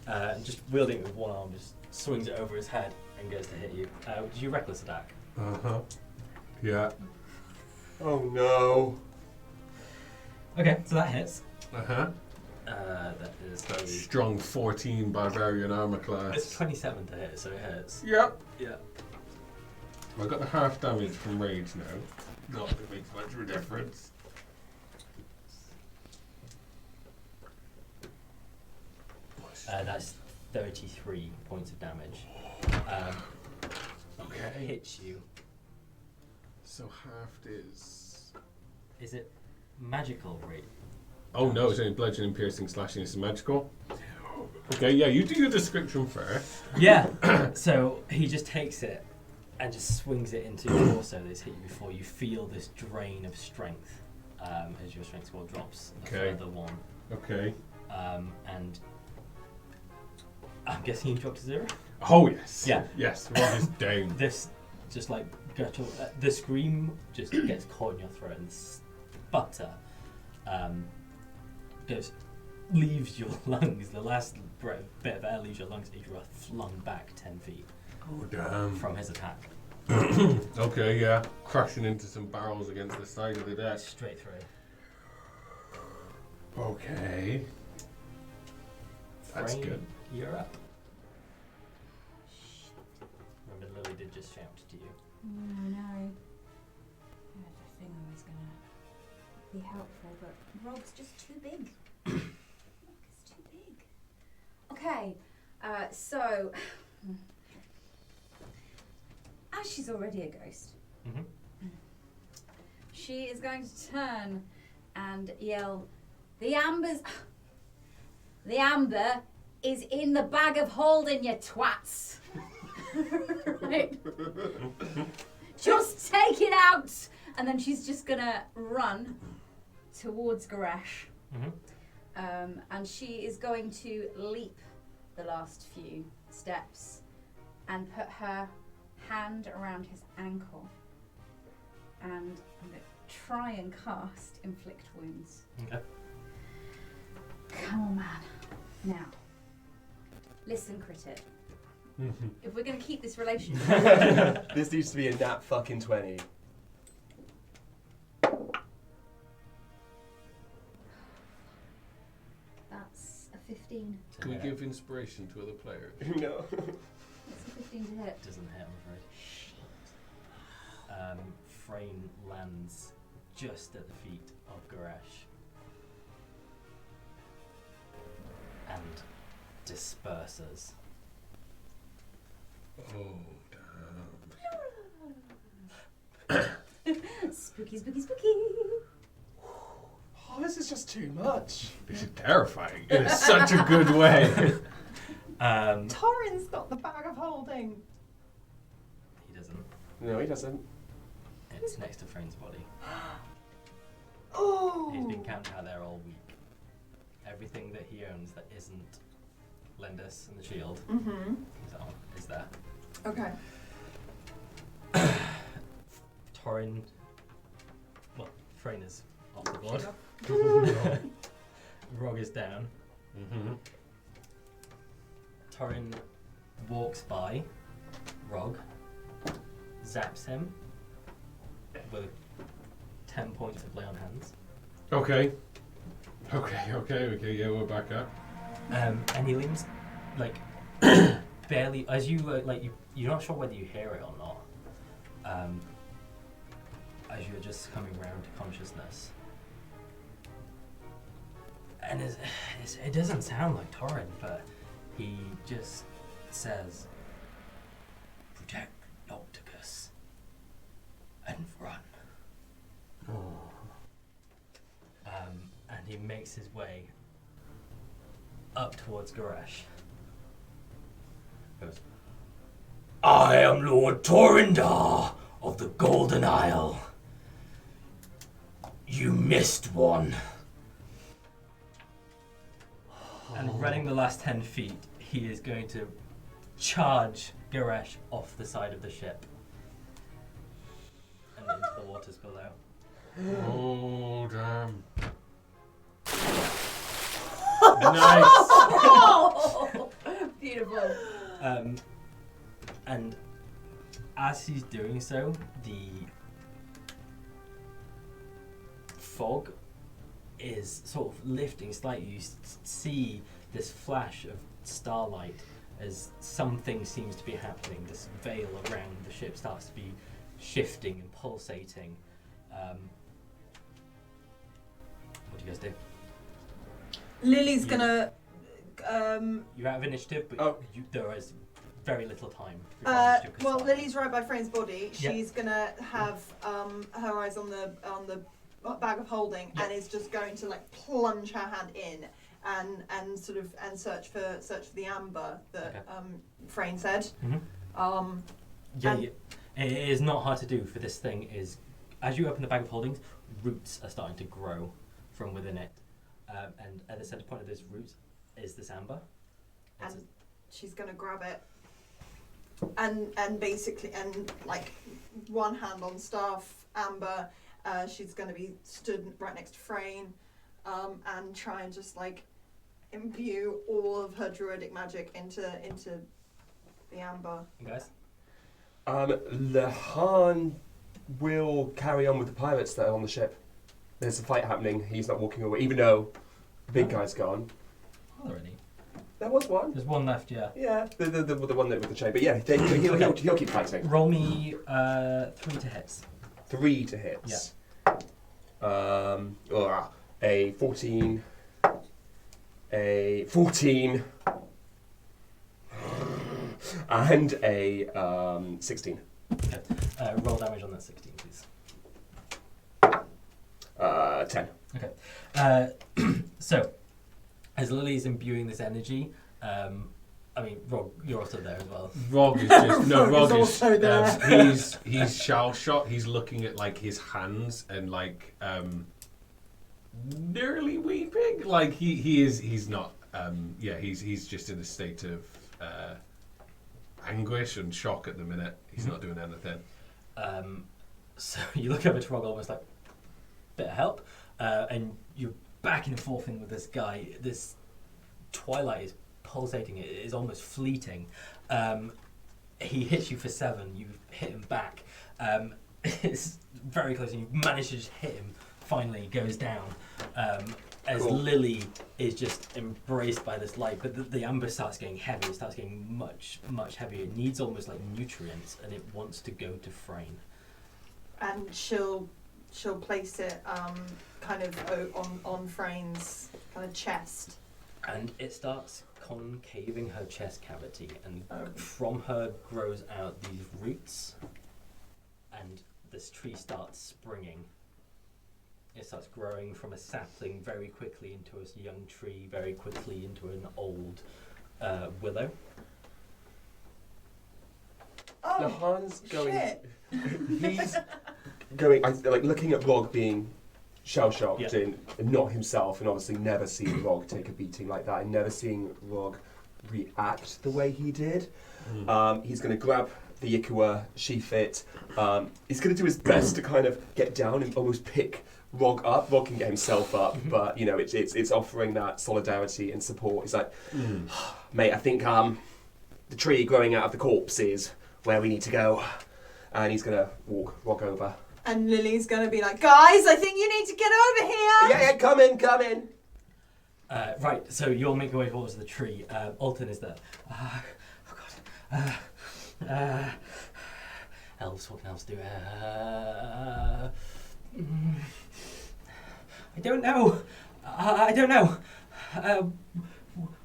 S4: and just wielding it with one arm, just swings it over his head and goes to hit you. Did you reckless attack?
S1: Yeah.
S2: Oh no.
S4: Okay, so that hits.
S1: That
S4: is
S1: strong 14 barbarian armor class.
S4: It's 27 to hit, so it hits.
S1: Yep.
S4: Yeah.
S1: I got the half damage from rage now. Not that it makes much of a difference.
S4: That's 33 points of damage.
S1: Okay.
S4: It hits you.
S1: So halved is.
S4: Is it magical rate?
S1: Oh no, it's only bludgeoning, piercing, slashing. It's magical. Okay, yeah, you do your description first.
S4: Yeah. So he just takes it and just swings it into your torso that's hit you before. You feel this drain of strength as your strength score drops a further one.
S1: Okay.
S4: And I'm guessing you dropped to 0?
S1: Oh yes.
S4: Yeah.
S1: Yes, Rogg is down.
S4: This just like guttural, the scream just gets caught in your throat and sputter leaves your lungs. The last bit of air leaves your lungs and you are flung back 10 feet
S1: Oh damn.
S4: from his attack.
S1: Okay, yeah. Crashing into some barrels against the side of the deck.
S4: Straight through.
S1: Okay. That's
S4: Frame,
S1: good.
S4: You're up. Remember, Lilli did just shout to you.
S3: I know. I think I was going to be helpful, but Rogg's just too big. Rogg's too big. Okay, so... as she's already a ghost, she is going to turn and yell, The amber is in the bag of holding, you twats. Right. Just take it out. And then she's just gonna run towards Goresh. And she is going to leap the last few steps and put her hand around his ankle. And I'm gonna try and cast Inflict Wounds.
S4: Okay.
S3: Come on, man. Now, listen, critic. If we're going to keep this relationship...
S2: This needs to be a nat fucking 20.
S3: That's a 15.
S1: Can we give inspiration to other players?
S2: No.
S3: That's a 15 to hit.
S4: Doesn't hit, I'm afraid. Frame lands just at the feet of Goresh and disperses.
S1: Oh,
S3: Spooky, spooky, spooky.
S2: Oh, this is just too much.
S1: this is terrifying. In such a good way.
S5: Torin's got the bag of holding.
S4: He doesn't.
S2: No, he doesn't.
S4: It's next to Frame's body.
S5: Oh!
S4: He's been camped out there all week. Everything that he owns that isn't Lendis and the shield is there.
S5: Okay.
S4: Torin, well, Frame is off the board. Rogg is down.
S1: Mm-hmm.
S4: Torin walks by Rogg, zaps him with 10 points of lay on hands.
S1: Okay, yeah, we're back up.
S4: And he leans, like, barely, as you, you're not sure whether you hear it or not, as you're just coming round to consciousness. And it doesn't sound like Torin, but he just says, "Protect Nocticus and run." And he makes his way up towards Goresh. Goes, "I am Lord Torindar of the Golden Isle. You missed one." And running the last 10 feet, he is going to charge Goresh off the side of the ship and into the waters below.
S1: Oh, damn.
S3: Nice. Oh, beautiful.
S4: And as he's doing so, the fog is sort of lifting slightly. You see this flash of starlight as something seems to be happening. This veil around the ship starts to be shifting and pulsating. What do you guys do?
S5: Lily's gonna.
S4: You're out of initiative, but
S2: Oh.
S4: there is very little time. for your initiative 'cause
S5: Well,
S4: starlight.
S5: Lily's right by Frane's body.
S4: Yep.
S5: She's gonna have her eyes on the bag of holding,
S4: Yep.
S5: and is just going to like plunge her hand in and sort of and search for the amber that Frane said.
S4: Mhm. Yeah, it is not hard to do. For this thing is, as you open the bag of holdings, roots are starting to grow from within it, and at the center point of those roots is this amber. It's
S5: And she's gonna grab it and basically like one hand on staff amber. She's gonna be stood right next to Frane and try and just like imbue all of her druidic magic into the amber.
S4: you guys,
S2: Lehane will carry on with the pirates that are on the ship. There's a fight happening. He's not walking away, even though the big guy's gone.
S4: are there any?
S2: There was one.
S4: There's one left. Yeah.
S2: Yeah, the one that with the chain. But yeah, he'll keep fighting.
S4: Roll me 3 to hits.
S2: 3 to hits. A 14. A 14. And a 16.
S4: Okay. Roll damage on that 16, please.
S2: 10.
S4: Okay. So, as Lily's imbuing this energy, I mean, Rogg, you're also there as well.
S1: Rogg is just no. Rogg is
S5: also there.
S1: he's shell shot. He's looking at like his hands and like nearly weeping. Like he's not. He's just in a state of anguish and shock at the minute. He's not doing anything.
S4: So you look over to Rogg almost like, bit of help, and you're back and forthing with this guy. This twilight is pulsating. It is almost fleeting. He hits you for 7. You hit him back. It's very close, and you manage to just hit him. Finally, he goes down. As
S2: Cool.
S4: Lilli is just embraced by this light, but the amber starts getting heavy. It starts getting much, much heavier. It needs almost like nutrients, and it wants to go to Frane.
S5: And she'll place it kind of on Frane's kind of chest.
S4: And it starts concaving her chest cavity, and from her grows out these roots, and this tree starts springing. It starts growing from a sapling very quickly into a young tree, very quickly into an old willow.
S5: Oh,
S2: Lehane's going.
S5: shit.
S2: He's going. Like looking at Rogg being shell shocked
S4: Yeah.
S2: and not himself, and obviously never seeing Rogg take a beating like that, and never seeing Rogg react the way he did. He's going to grab the Ikua sheath it. He's going to do his best to kind of get down and almost pick Rogg up. Rogg can get himself up, but you know it's offering that solidarity and support. He's like, mate, I think the tree growing out of the corpse is where we need to go, and he's going to walk Rogg over.
S5: And Lilli's going to be like, guys, I think you need to get over here.
S2: Yeah, come in.
S4: Right, so you'll make your way towards the tree. Alton is there. Oh God. Elves, what can elves do? I don't know. I don't know.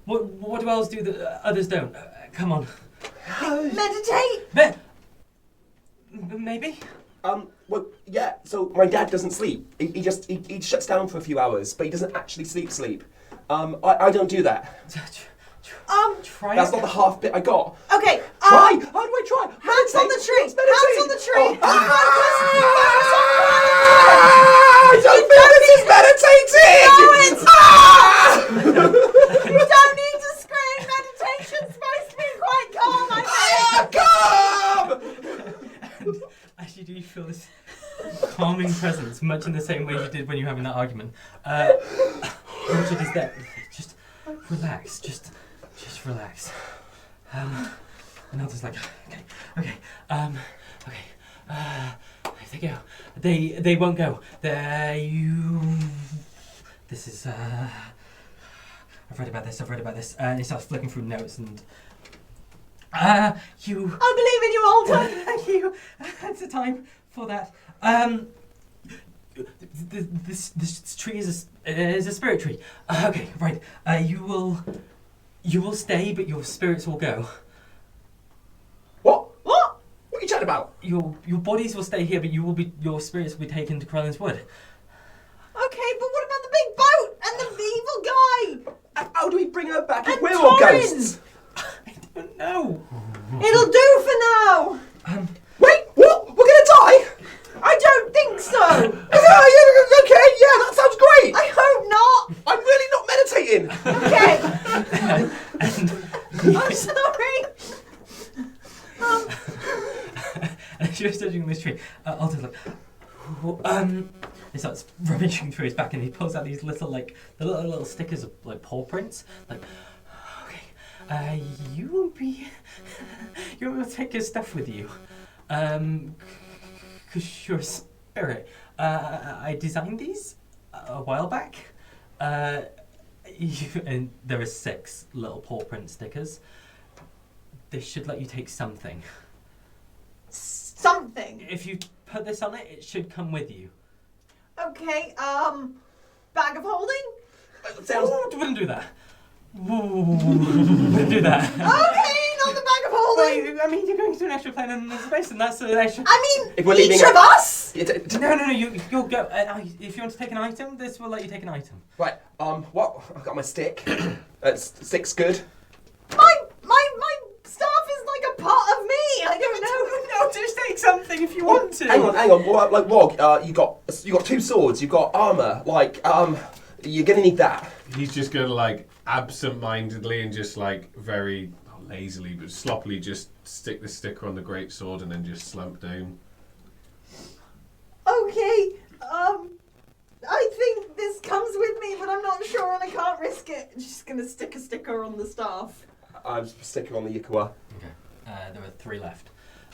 S4: What do elves do that others don't? Come on.
S5: Meditate.
S4: Maybe.
S2: Well, yeah. So my dad doesn't sleep. He just shuts down for a few hours, but he doesn't actually sleep. I don't do that.
S4: Try
S2: That's
S4: it.
S2: not the half bit I got.
S5: Okay.
S2: Try. How do I try?
S5: Hands on the tree.
S2: Meditate.
S5: Hands on the tree.
S2: Oh. I don't feel this is meditating.
S5: No, it's You don't need to scream. Meditation's supposed to be quite calm.
S2: Come!
S4: As you do, you feel this calming presence, much in the same way you did when you were having that argument. Richard is there. Just relax. Just relax. And Elton's like, okay. If they go, they won't go. This is. I've read about this. And he starts flicking through notes and. You.
S5: I believe in you, Alton.
S4: Thank you. It's the time for that. This tree is a spirit tree. Okay, right. You will stay, but your spirits will go.
S2: What? What are you chatting about?
S4: Your bodies will stay here, but your spirits will be taken to Corellen's wood.
S5: Okay, but what about the big boat and the evil guy?
S2: How do we bring her back if
S5: And
S2: we're all
S5: Torin.
S2: ghosts?
S4: I don't know.
S5: It'll do for now.
S2: Wait, what? We're gonna die?
S5: I don't think so.
S2: Okay, yeah, that sounds great.
S5: I hope not.
S2: I'm really not meditating.
S5: Okay. I'm sorry.
S4: And as you're studying this tree, Alton's like, he starts rummaging through his back, and he pulls out these little little stickers of like paw prints. Like, okay, you will take your stuff with you, because you're a spirit. I designed these a while back. And there are 6 little paw print stickers. This should let you take something.
S5: Something.
S4: If you put this on it, it should come with you.
S5: Okay. Bag of holding.
S4: Wouldn't do that. Wouldn't do that.
S5: Okay, not the bag of holding.
S4: Wait, I mean, you're going to an extra plane in space, and that's an extra.
S5: I mean,
S2: If we're leaving
S5: each of us.
S4: No. You'll go. If you want to take an item, this will let you take an item.
S2: Right. What? I've got my stick. Stick's good.
S5: My staff is like a part of me. I don't know.
S4: No, just take something if you want to.
S2: Hang on. Well, like Rogg, you got 2 swords. You've got armor. Like, you're gonna need that.
S1: He's just gonna like absent-mindedly and just like very not lazily but sloppily just stick the sticker on the great sword and then just slump down.
S5: Okay. I think this comes with me, but I'm not sure, and I can't risk it. I'm just gonna stick a sticker on the staff.
S2: I'm sticker on the Ikua.
S4: Okay. There are 3 left.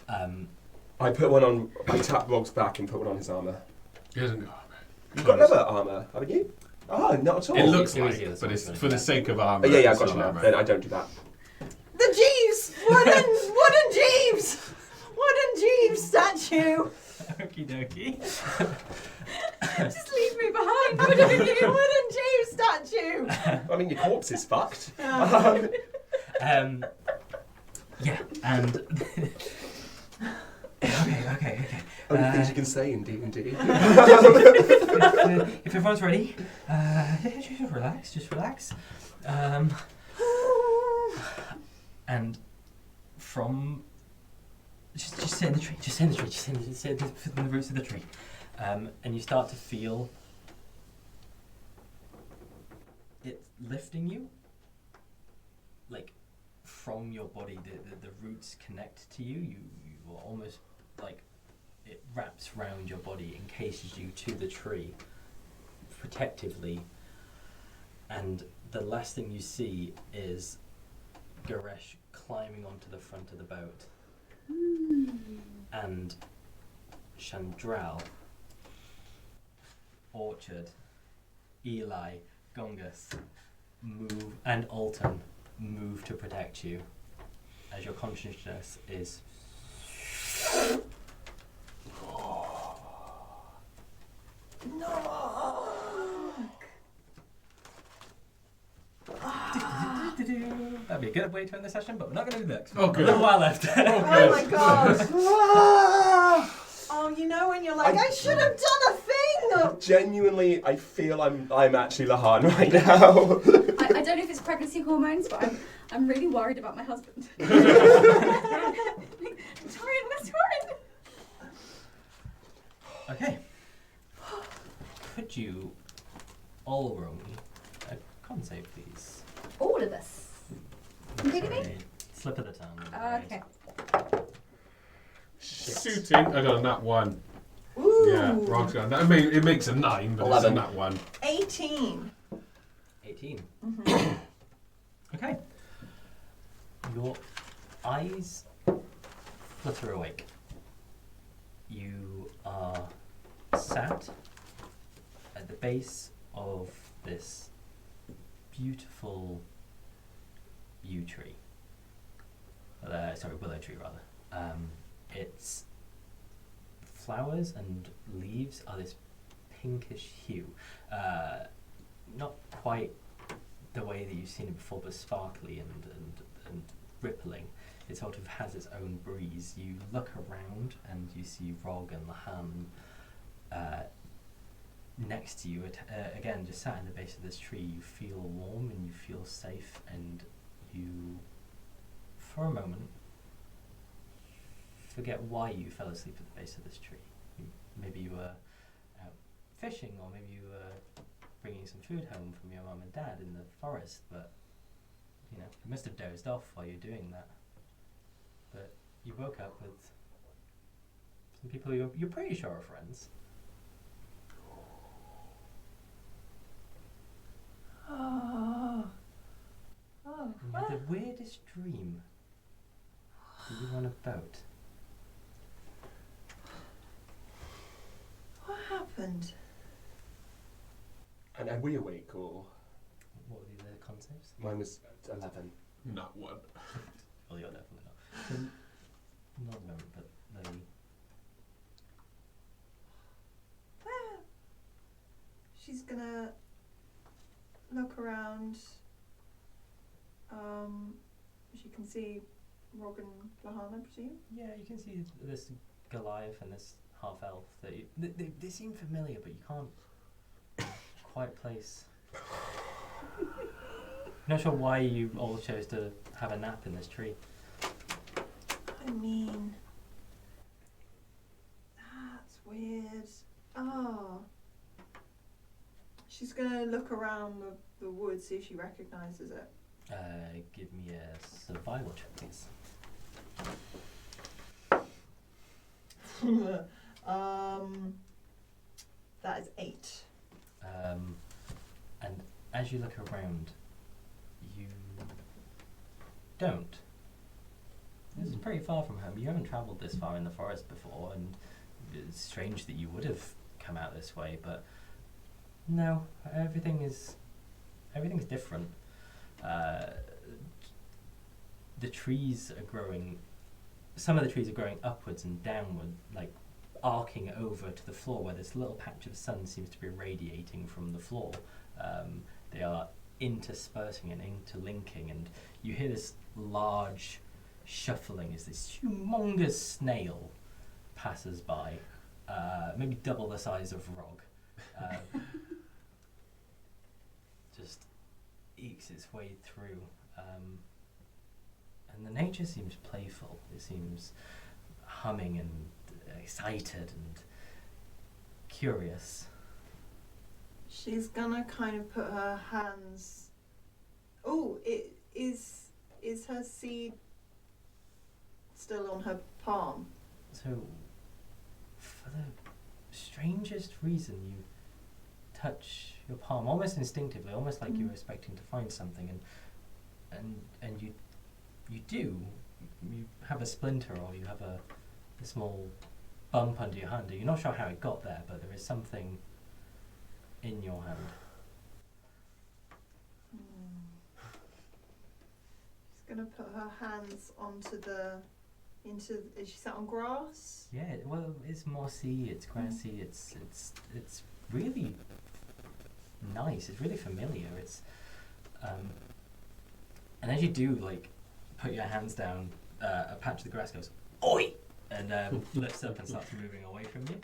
S2: I put one on. I tap Rogg's back and put one on his armor.
S1: He hasn't got armor.
S2: You've got another armor, haven't you? Oh, not at all.
S1: It looks
S4: It was
S1: like
S4: the
S1: it,
S4: other
S1: but it's
S4: side,
S1: for the sake of armor.
S2: Yeah,
S1: it's
S2: I've got
S1: not
S2: you now.
S1: armor.
S2: Then I don't do that.
S5: The Jeeves! Wooden Jeeves! Wooden Jeeves statue!
S4: Okie dokie.
S5: Just leave me behind, wooden Jeeves statue!
S2: I mean, your corpse is fucked.
S4: Yeah, and okay.
S2: Only things you can say in D&D.
S4: If everyone's ready, just relax. And from just sit in the tree, sit in the roots of the tree, and you start to feel it lifting you, like from your body, the roots connect to you. You are almost like it wraps round your body, encases you to the tree protectively, and the last thing you see is Goresh climbing onto the front of the boat, and Chandral, Orchard, Eli, Gongus and Alton move to protect you as your consciousness is That'd be a good way to end the session, but we're not going to do that.
S1: Oh, good.
S4: A little while left.
S5: Oh my god. Oh, you know when you're like, I should have done a thing.
S2: Genuinely, I feel I'm actually Lehane right now.
S3: I don't know if it's pregnancy hormones, but I'm really worried about my husband. Torin, where's Torin?
S4: Okay. Could you all roll me a con save, please?
S3: All of us. Including me?
S4: Sorry, slip of the tongue.
S3: Okay.
S1: Suiting. I got a nat 1.
S5: Ooh.
S1: Yeah, Rogg's got a nat. I mean, it makes a 9, but
S2: 11.
S1: it's a nat 1.
S5: 18.
S4: 18.
S5: Mm-hmm.
S4: Okay. Your eyes flutter awake. You are sat at the base of this beautiful yew tree. Willow tree rather. Its flowers and leaves are this pinkish hue. Not quite the way that you've seen it before, but sparkly and rippling. It sort of has its own breeze. You look around and you see Rogg and Lehane next to you, again, just sat in the base of this tree. You feel warm and you feel safe, and you, for a moment, forget why you fell asleep at the base of this tree. Maybe you were out fishing, or maybe you were bringing some food home from your mum and dad in the forest, but you must have dozed off while you're doing that. But you woke up with some people you're pretty sure are friends.
S5: Oh.
S4: And you had the weirdest dream. Were you on a boat?
S5: What happened?
S2: And are we awake or?
S4: What were the con saves?
S2: Mine was 11.
S1: Nat 1.
S4: Well, you're definitely not. So, not a moment, but they...
S5: She's gonna look around. She can see Rogg and Lehane, I presume.
S4: Yeah, you can see this Goliath and this half-elf. They seem familiar, but you can't quite place. Not sure why you all chose to have a nap in this tree.
S5: I mean, that's weird. Oh. She's gonna look around the woods, see if she recognises it.
S4: Give me a survival check, please.
S5: That is 8.
S4: And as you look around, you don't. This is pretty far from home. You haven't travelled this far in the forest before, and it's strange that you would have come out this way, but no, everything's different. The trees are growing. Some of the trees are growing upwards and downward, like arcing over to the floor, where this little patch of sun seems to be radiating from the floor. They are interspersing and interlinking, and you hear this large shuffling as this humongous snail passes by, maybe double the size of Rogg. Just ekes its way through. And the nature seems playful. It seems humming and excited and curious.
S5: She's gonna kind of put her hands. Oh, is is her seed still on her palm?
S4: So, for the strangest reason, you touch your palm almost instinctively, almost like you were expecting to find something, and you do. You have a splinter or you have a small bump under your hand. You're not sure how it got there, but there is something in your hand.
S5: She's gonna put her hands onto is she sat on grass?
S4: Yeah, well, it's mossy, it's grassy, it's really nice. It's really familiar. It's and as you do like put your hands down, a patch of the grass goes oi, and lifts up and starts moving away from you.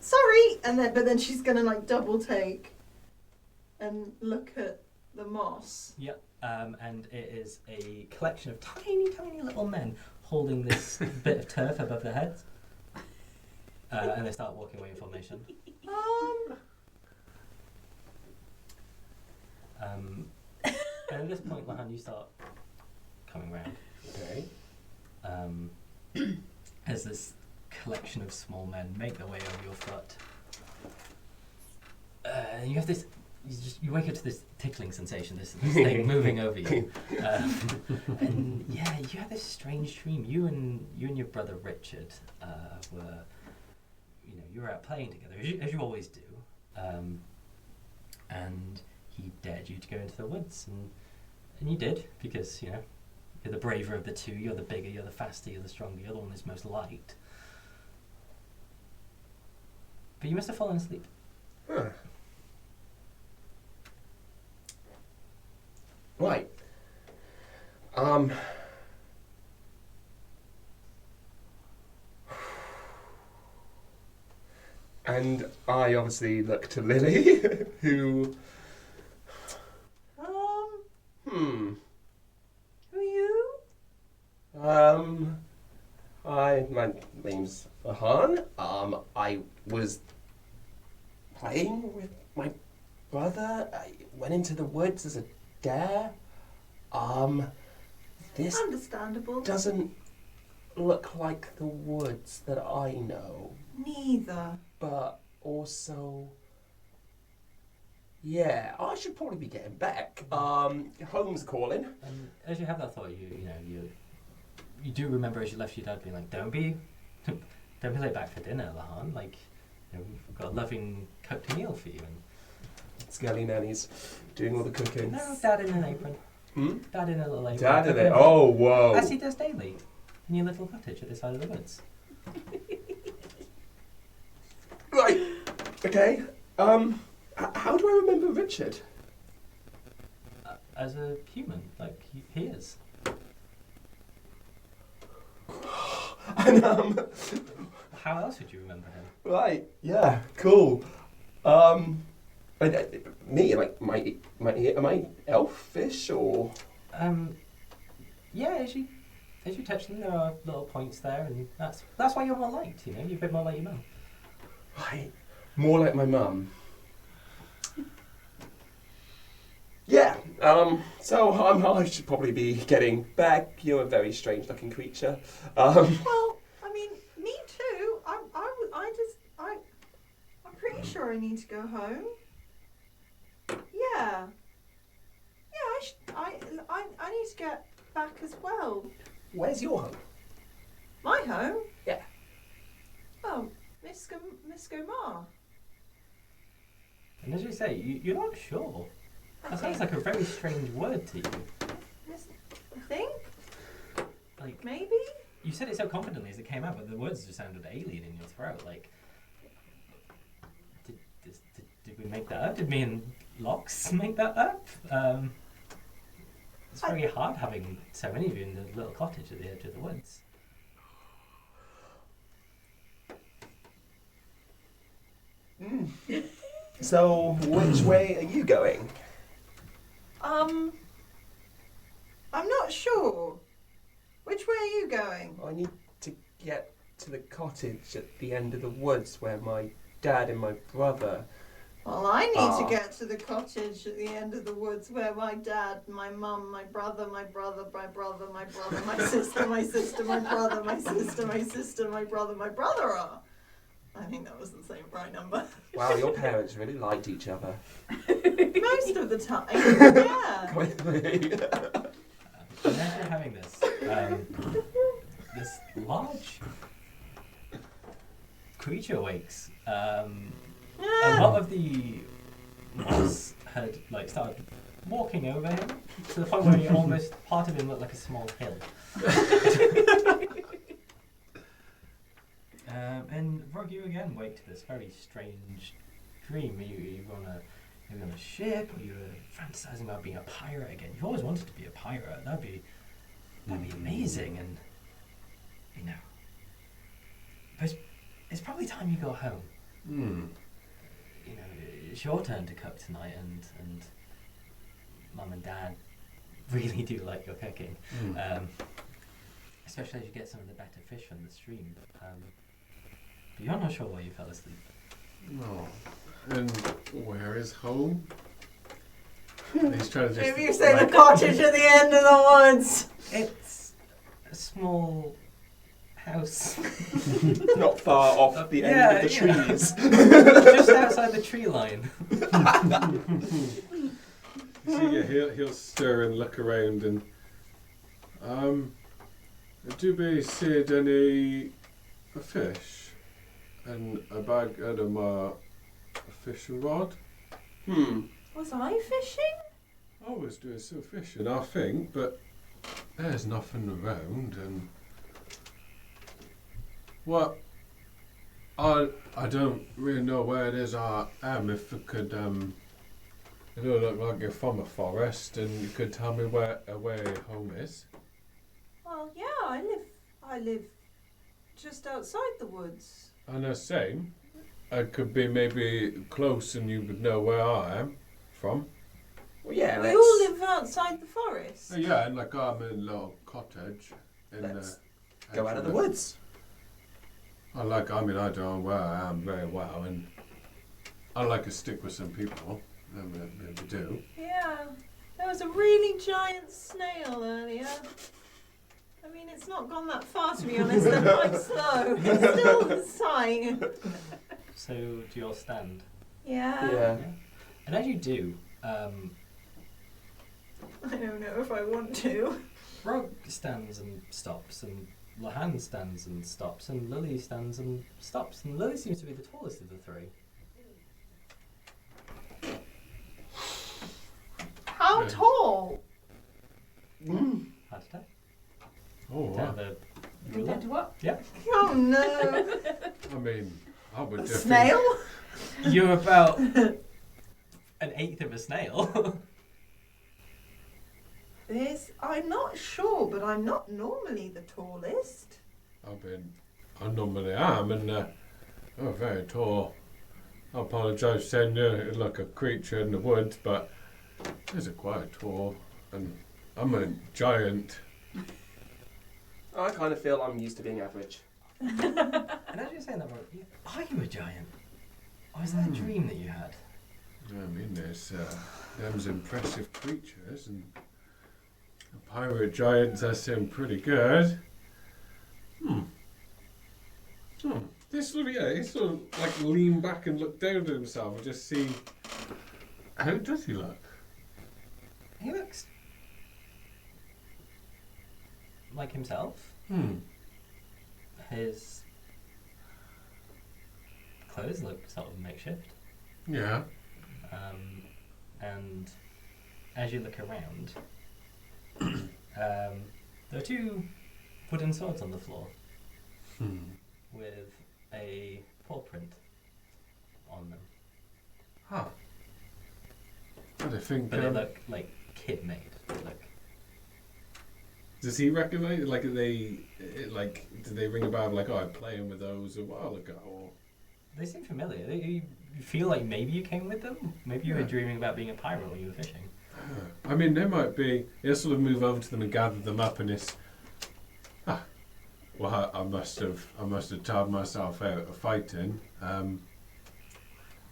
S5: Sorry, but then she's gonna like double take and look at the moss.
S4: Yep. And it is a collection of tiny little men holding this bit of turf above their heads. And they start walking away in formation. And at this point, Lehane, you start coming round.
S2: Okay.
S4: As this collection of small men make their way over your foot. And you have this... You wake up to this tickling sensation, this thing moving over you, and yeah, you had this strange dream. You and your brother Richard were, you were out playing together as you always do, and he dared you to go into the woods, and you did because you're the braver of the two. You're the bigger, you're the faster, you're the stronger. You're the one that's most liked. But you must have fallen asleep.
S2: Huh. Right. And I obviously look to Lilli, who...
S5: Who are you?
S2: My name's Lehane. I was playing with my brother. I went into the woods as a dare. This
S5: Understandable.
S2: doesn't look like the woods that I know,
S5: Neither.
S2: but also, yeah, I should probably be getting back. Home's calling.
S4: And as you have that thought, you do remember as you left your dad being like, don't be late back for dinner, Lehane. Like, we've got a loving cooked meal for you. And
S2: Skelly nannies doing all the cooking.
S4: no, Dad in an apron. Dad in a little apron.
S2: Dad in it. Oh, whoa.
S4: As he does daily in your little cottage at the side of the woods.
S2: Right. Okay. How do I remember Richard?
S4: As a human, like he is.
S2: And
S4: How else would you remember him?
S2: right. Yeah. Cool. Me, like, am I elfish or?
S4: Yeah, as you touch them, there are little points there, and that's why you're more liked. You're a bit more like your mum.
S2: Right. More like my mum. Yeah. So I should probably be getting back. You're a very strange-looking creature.
S5: Well, I mean, me too. I'm pretty sure I need to go home. Yeah. Yeah, I need to get back as well.
S2: Where's your home?
S5: My home?
S2: Yeah.
S5: Oh, Miss Gomar.
S4: And as you say, you're not sure. That sounds like a very strange word to you.
S5: I think?
S4: Like,
S5: Maybe?
S4: you said it so confidently as it came out, but the words just sounded alien in your throat. Like, did we make that up? Did me and Lox make that up? It's very hard having so many of you in the little cottage at the edge of the woods.
S2: So, which way are you going?
S5: I'm not sure. Which way are you going?
S2: I need to get to the cottage at the end of the woods where my dad and my brother
S5: Well, I need
S2: Ah.
S5: to get to the cottage at the end of the woods where my dad, my mum, my brother, my brother, my brother, my brother, my sister, my sister, my brother, my sister, my sister, my brother, my brother are. I think that was the same right number.
S2: Wow, your parents really liked each other.
S5: Most of the time, yeah.
S2: Clearly.
S4: And as you're having this large creature wakes. A lot of the moss had started walking over him to the point where he almost part of him looked like a small hill. And Rogg, you again wake to this very strange dream. You were on a ship, or you were fantasizing about being a pirate again. You've always wanted to be a pirate. That'd be amazing, and but it's probably time you go home. It's your turn to cook tonight, and Mum and Dad really do like your cooking, especially as you get some of the better fish from the stream. But you're not sure why you fell asleep.
S1: No. And where is home? He's trying to just.
S5: Maybe you say the cottage at the end of the woods.
S4: It's a small house.
S2: Not far off the end of the trees.
S4: Just outside the tree line.
S1: He'll stir and look around and do we see any fish and a bag of a fishing rod?
S5: Was I fishing?
S1: I was doing some fishing, I think, but there's nothing around. And what? I don't really know where it is I am. If you could, it don't look like you're from a forest, and you could tell me where home is.
S5: Well, yeah, I live just outside the woods.
S1: And the same, I could be maybe close, and you would know where I am from.
S2: Well, yeah,
S5: We
S2: let's
S5: all live outside the forest.
S1: Yeah, and like I'm in a little cottage.
S2: Let's go out of the woods.
S1: I don't know where I am very well, and I like to stick with some people. Maybe do.
S5: Yeah, there was a really giant snail earlier. I mean, it's not gone that far, to be honest. They're quite slow. It's still in sight.
S4: So do you all stand?
S5: Yeah.
S4: And as you do,
S5: I don't know if I want to.
S4: Rogg stands and stops, and Lehane stands and stops, and Lilli stands and stops, and Lilli seems to be the tallest of the three.
S5: How
S1: Yeah.
S5: tall?
S4: Hard to tell.
S1: Oh,
S4: Do you
S1: wow.
S4: have a ruler?
S3: Compared to what?
S5: Oh no.
S1: I mean, I would
S5: A
S1: definitely.
S5: snail?
S4: You're about an eighth of a snail.
S5: I'm not sure, but I'm not normally the tallest.
S1: I normally am, and I'm very tall. I apologise for saying you look a creature in the woods, but these are quite tall, and I'm a giant.
S2: I kind of feel I'm used to being average.
S4: And as you're saying that, Rogg, are you a giant? Or is that a dream that you had?
S1: I mean, there's them's impressive creatures, and the pirate giants that sound pretty good. This sort of, he sort of like lean back and look down at himself and just see. How does he look?
S4: He looks like himself. His clothes look sort of makeshift.
S1: Yeah.
S4: And as you look around, there are two wooden swords on the floor with a paw print on them.
S1: Huh. I don't think.
S4: But they look like kid made.
S1: Does he recognise? Like, did they ring a bell? Like, I playing with those a while ago. Or?
S4: They seem familiar. You feel like maybe you came with them. Maybe you were
S1: Yeah.
S4: dreaming about being a pirate when you were fishing.
S1: I mean, they might be. He'll sort of move over to them and gather them up, and it's. Well, I must have tired myself out of fighting.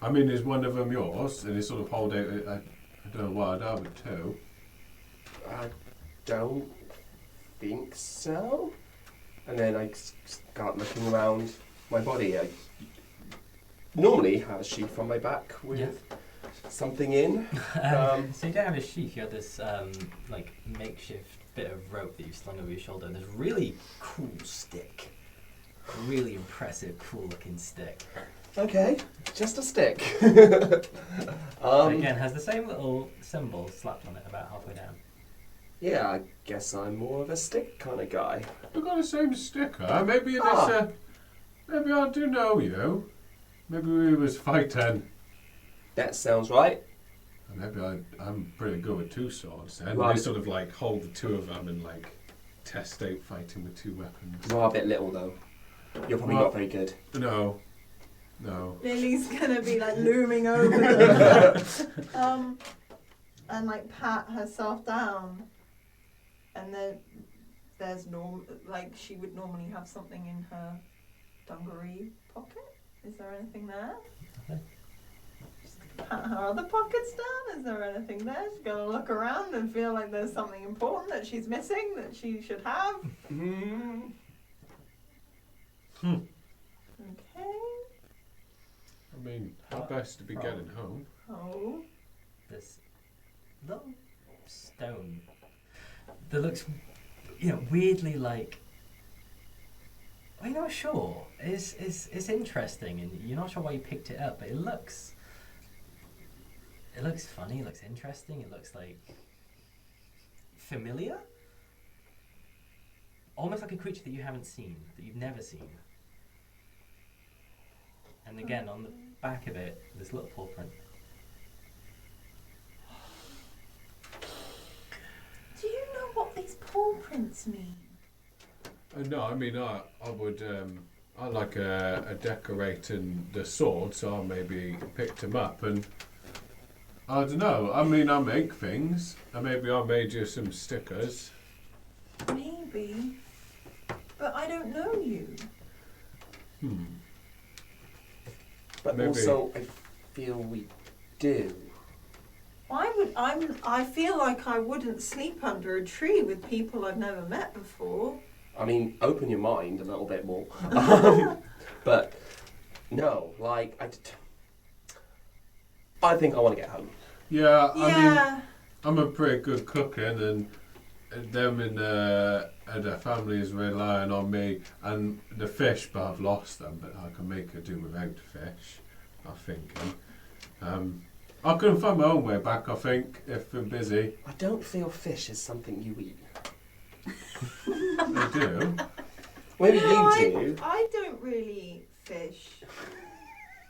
S1: I mean, is one of them yours? And he sort of hold out. I don't know what I'd have it too.
S2: I don't think so. And then I start looking around my body. I normally have a sheath on my back with something in.
S4: So you don't have a sheath, you have this like makeshift bit of rope that you've slung over your shoulder, and this really cool stick. A really impressive, cool looking stick.
S2: Okay, just a stick.
S4: Again, has the same little symbol slapped on it about halfway down.
S2: Yeah, I guess I'm more of a stick kind of guy.
S1: We've got the same sticker. Maybe it is. Maybe I do know you. Maybe we was fighting.
S2: That sounds right.
S1: Maybe I'm pretty good with two swords. And
S2: Right.
S1: they sort of like hold the two of them and like test out fighting with two weapons.
S2: You are a bit little though. You're probably
S1: Well-
S2: not very good.
S1: No.
S5: Lily's gonna be like looming over them, and like pat herself down, and then there's like she would normally have something in her dungaree pocket. Is there anything there?
S4: Nothing.
S5: Just pat her other pockets down. Is there anything there? She's gonna look around and feel like there's something important that she's missing that she should have. Okay.
S1: I mean, how best to be getting home?
S5: Oh.
S4: This little stone that looks, weirdly like. Well, you're not sure. It's interesting, and you're not sure why you picked it up, but it looks funny. It looks interesting. It looks like familiar, almost like a creature that you haven't seen, that you've never seen. And again, on the back of it, this little paw print.
S5: Do you know what these paw prints mean?
S1: No, I mean, I would, I like a decorating the sword, so I maybe picked him up and, I don't know, I mean, I make things, and maybe I made you some stickers.
S5: Maybe. But I don't know you.
S2: But
S1: Maybe.
S2: also, I feel we do.
S5: I feel like I wouldn't sleep under a tree with people I've never met before.
S2: I mean, open your mind a little bit more. But no, like I think I want to get home.
S1: Yeah, I mean,
S5: Yeah.
S1: I'm a pretty good cooking, and them and their families relying on me, and the fish, but I've lost them, but I can make her do without the fish, I'm thinking. I couldn't find my own way back, I think, if we're busy.
S2: I don't feel fish is something you eat.
S1: I do.
S2: Maybe
S5: No,
S2: you do.
S5: I don't really eat fish.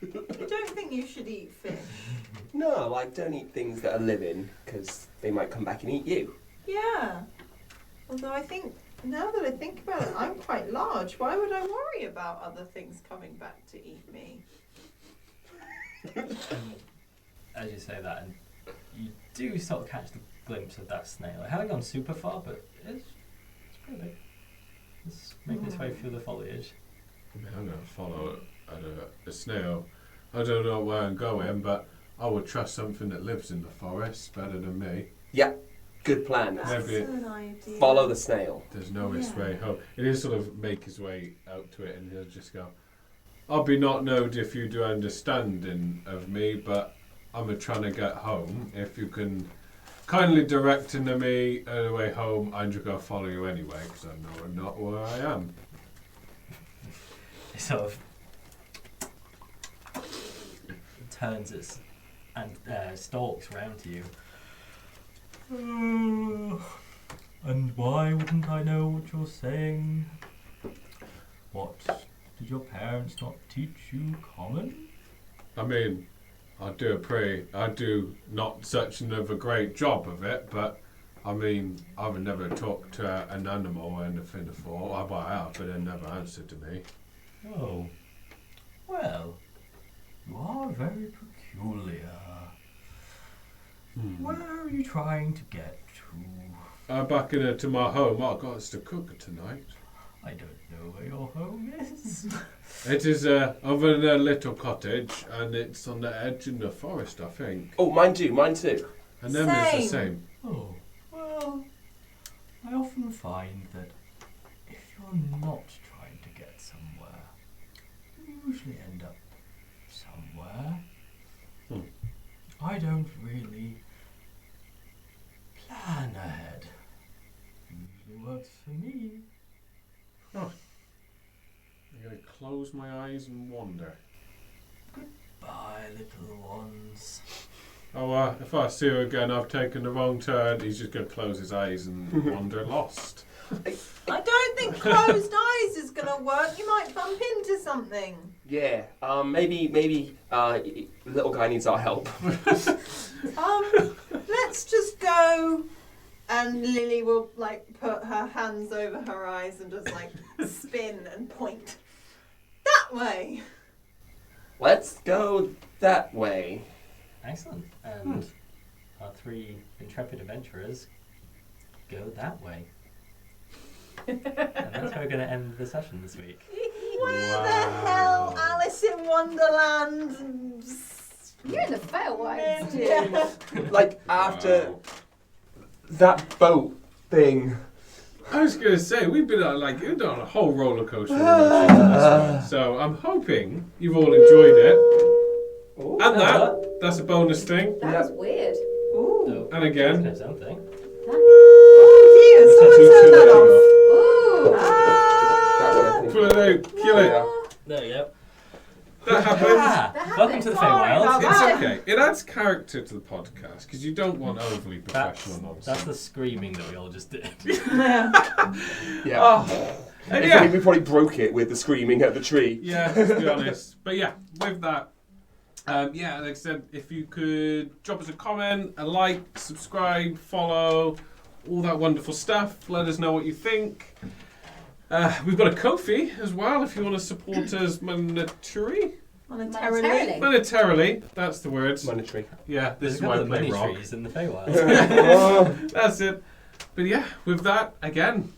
S5: I don't think you should eat fish.
S2: No, like don't eat things that are living because they might come back and eat you.
S5: Yeah. Although I think, now that I think about it, I'm quite large. Why would I worry about other things coming back to eat me?
S4: As you say that, and you do sort of catch the glimpse of that snail. It hasn't gone super far, but it's pretty big. It's making its way through the foliage.
S1: I mean, I'm going to follow a snail. I don't know where I'm going, but I would trust something that lives in the forest better than me.
S2: Yeah, good plan.
S5: That's
S1: Maybe
S5: an idea.
S2: Follow the snail.
S1: There's no his
S5: Yeah.
S1: way home. He'll sort of make his way out to it, and he'll just go, I'll be not knowed if you do understanding of me, but I'm a trying to get home. If you can kindly direct to me the way home, I'm just going to follow you anyway, because I know I'm not where I am.
S4: It sort of turns its and stalks round to you. And why wouldn't I know what you're saying? What, did your parents not teach you common?
S1: I mean, I do not such of a great job of it, but I mean, I've never talked to an animal or anything before. I have, but they never answered to me.
S4: Oh, well, you are very peculiar. Where are you trying to get to?
S1: Back to my home. I got us to cook tonight.
S4: I don't know where your home is.
S1: It is over in a little cottage, and it's on the edge in the forest, I think.
S2: Oh, mine too. Mine too.
S1: And them is the same.
S4: Oh, well, I often find that if you're not trying to get somewhere, you usually end up somewhere. I don't really plan ahead. Usually works for me.
S1: Oh. I'm going to close my eyes and wander.
S4: Bye, little ones.
S1: Oh, if I see her again, I've taken the wrong turn. He's just going to close his eyes and wander lost.
S5: I don't think closed eyes is going to work. You might bump into something.
S2: Yeah. Maybe little guy needs our help.
S5: Let's just go. And Lilli will like put her hands over her eyes and just like spin and point that way.
S2: Let's go that way.
S4: Excellent. And our 3 intrepid adventurers go that way. And that's how we're going to end the session this week.
S5: Where the hell, Alice in Wonderland?
S3: You're in the Fairwilds.
S5: Yeah.
S2: Like after that boat thing.
S1: I was going to say, we've been on a whole roller coaster of emotions in this one. So I'm hoping you've all enjoyed it.
S2: Ooh.
S1: And that's a bonus thing.
S3: That was weird.
S5: Ooh.
S4: So,
S1: And again.
S4: there's something.
S5: Oh dear, someone turned that off.
S3: Ooh.
S2: That one, I think.
S1: Pull it out, kill it.
S2: Yeah.
S4: There you go.
S1: That happened.
S4: Ah,
S3: That
S4: welcome to the
S5: Sorry
S4: Feywild.
S5: about
S1: It's
S5: that.
S1: okay. It adds character to the podcast because you don't want overly professional
S4: That's
S1: nonsense.
S4: the screaming that we all just did.
S5: Yeah.
S2: Yeah.
S1: Oh, and
S2: If
S1: yeah.
S2: we probably broke it with the screaming at the tree.
S1: Yeah, to be honest. But yeah, with that, like I said, if you could drop us a comment, a like, subscribe, follow, all that wonderful stuff. Let us know what you think. We've got a Ko-fi as well if you want to support us monetarily.
S3: Monetarily.
S1: Monetarily, that's the word.
S2: Monetary.
S1: Yeah, this
S4: There's
S1: is
S4: a
S1: why I
S4: couple of
S1: play
S4: money
S1: Rogg.
S4: trees in the Feywild.
S1: That's it. But yeah, with that, again,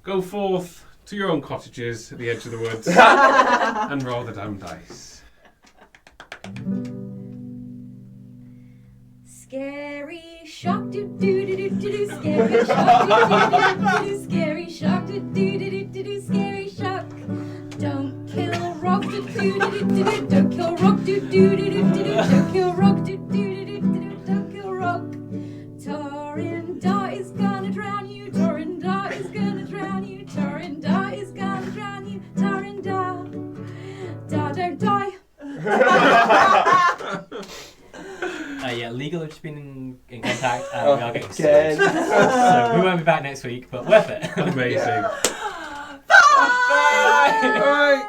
S1: go forth to your own cottages at the edge of the woods and roll the damn dice.
S3: Scary shark do do do do do do. Scary shark do do do do. Scary shark do do do do do. Scary shark. Don't kill Rogg do do do do do. Don't kill Rogg do do do do do. Don't kill Rogg do do do do do. Don't kill Rogg. Torin da is gonna drown you. Torin da is gonna drown you. Torin da is gonna drown you. Torin da. Da don't die.
S4: Yeah, legal have just been in contact and we are getting sued.
S2: Again.
S4: So we won't be back next week, but worth it.
S1: Amazing.
S5: Bye.
S1: Bye.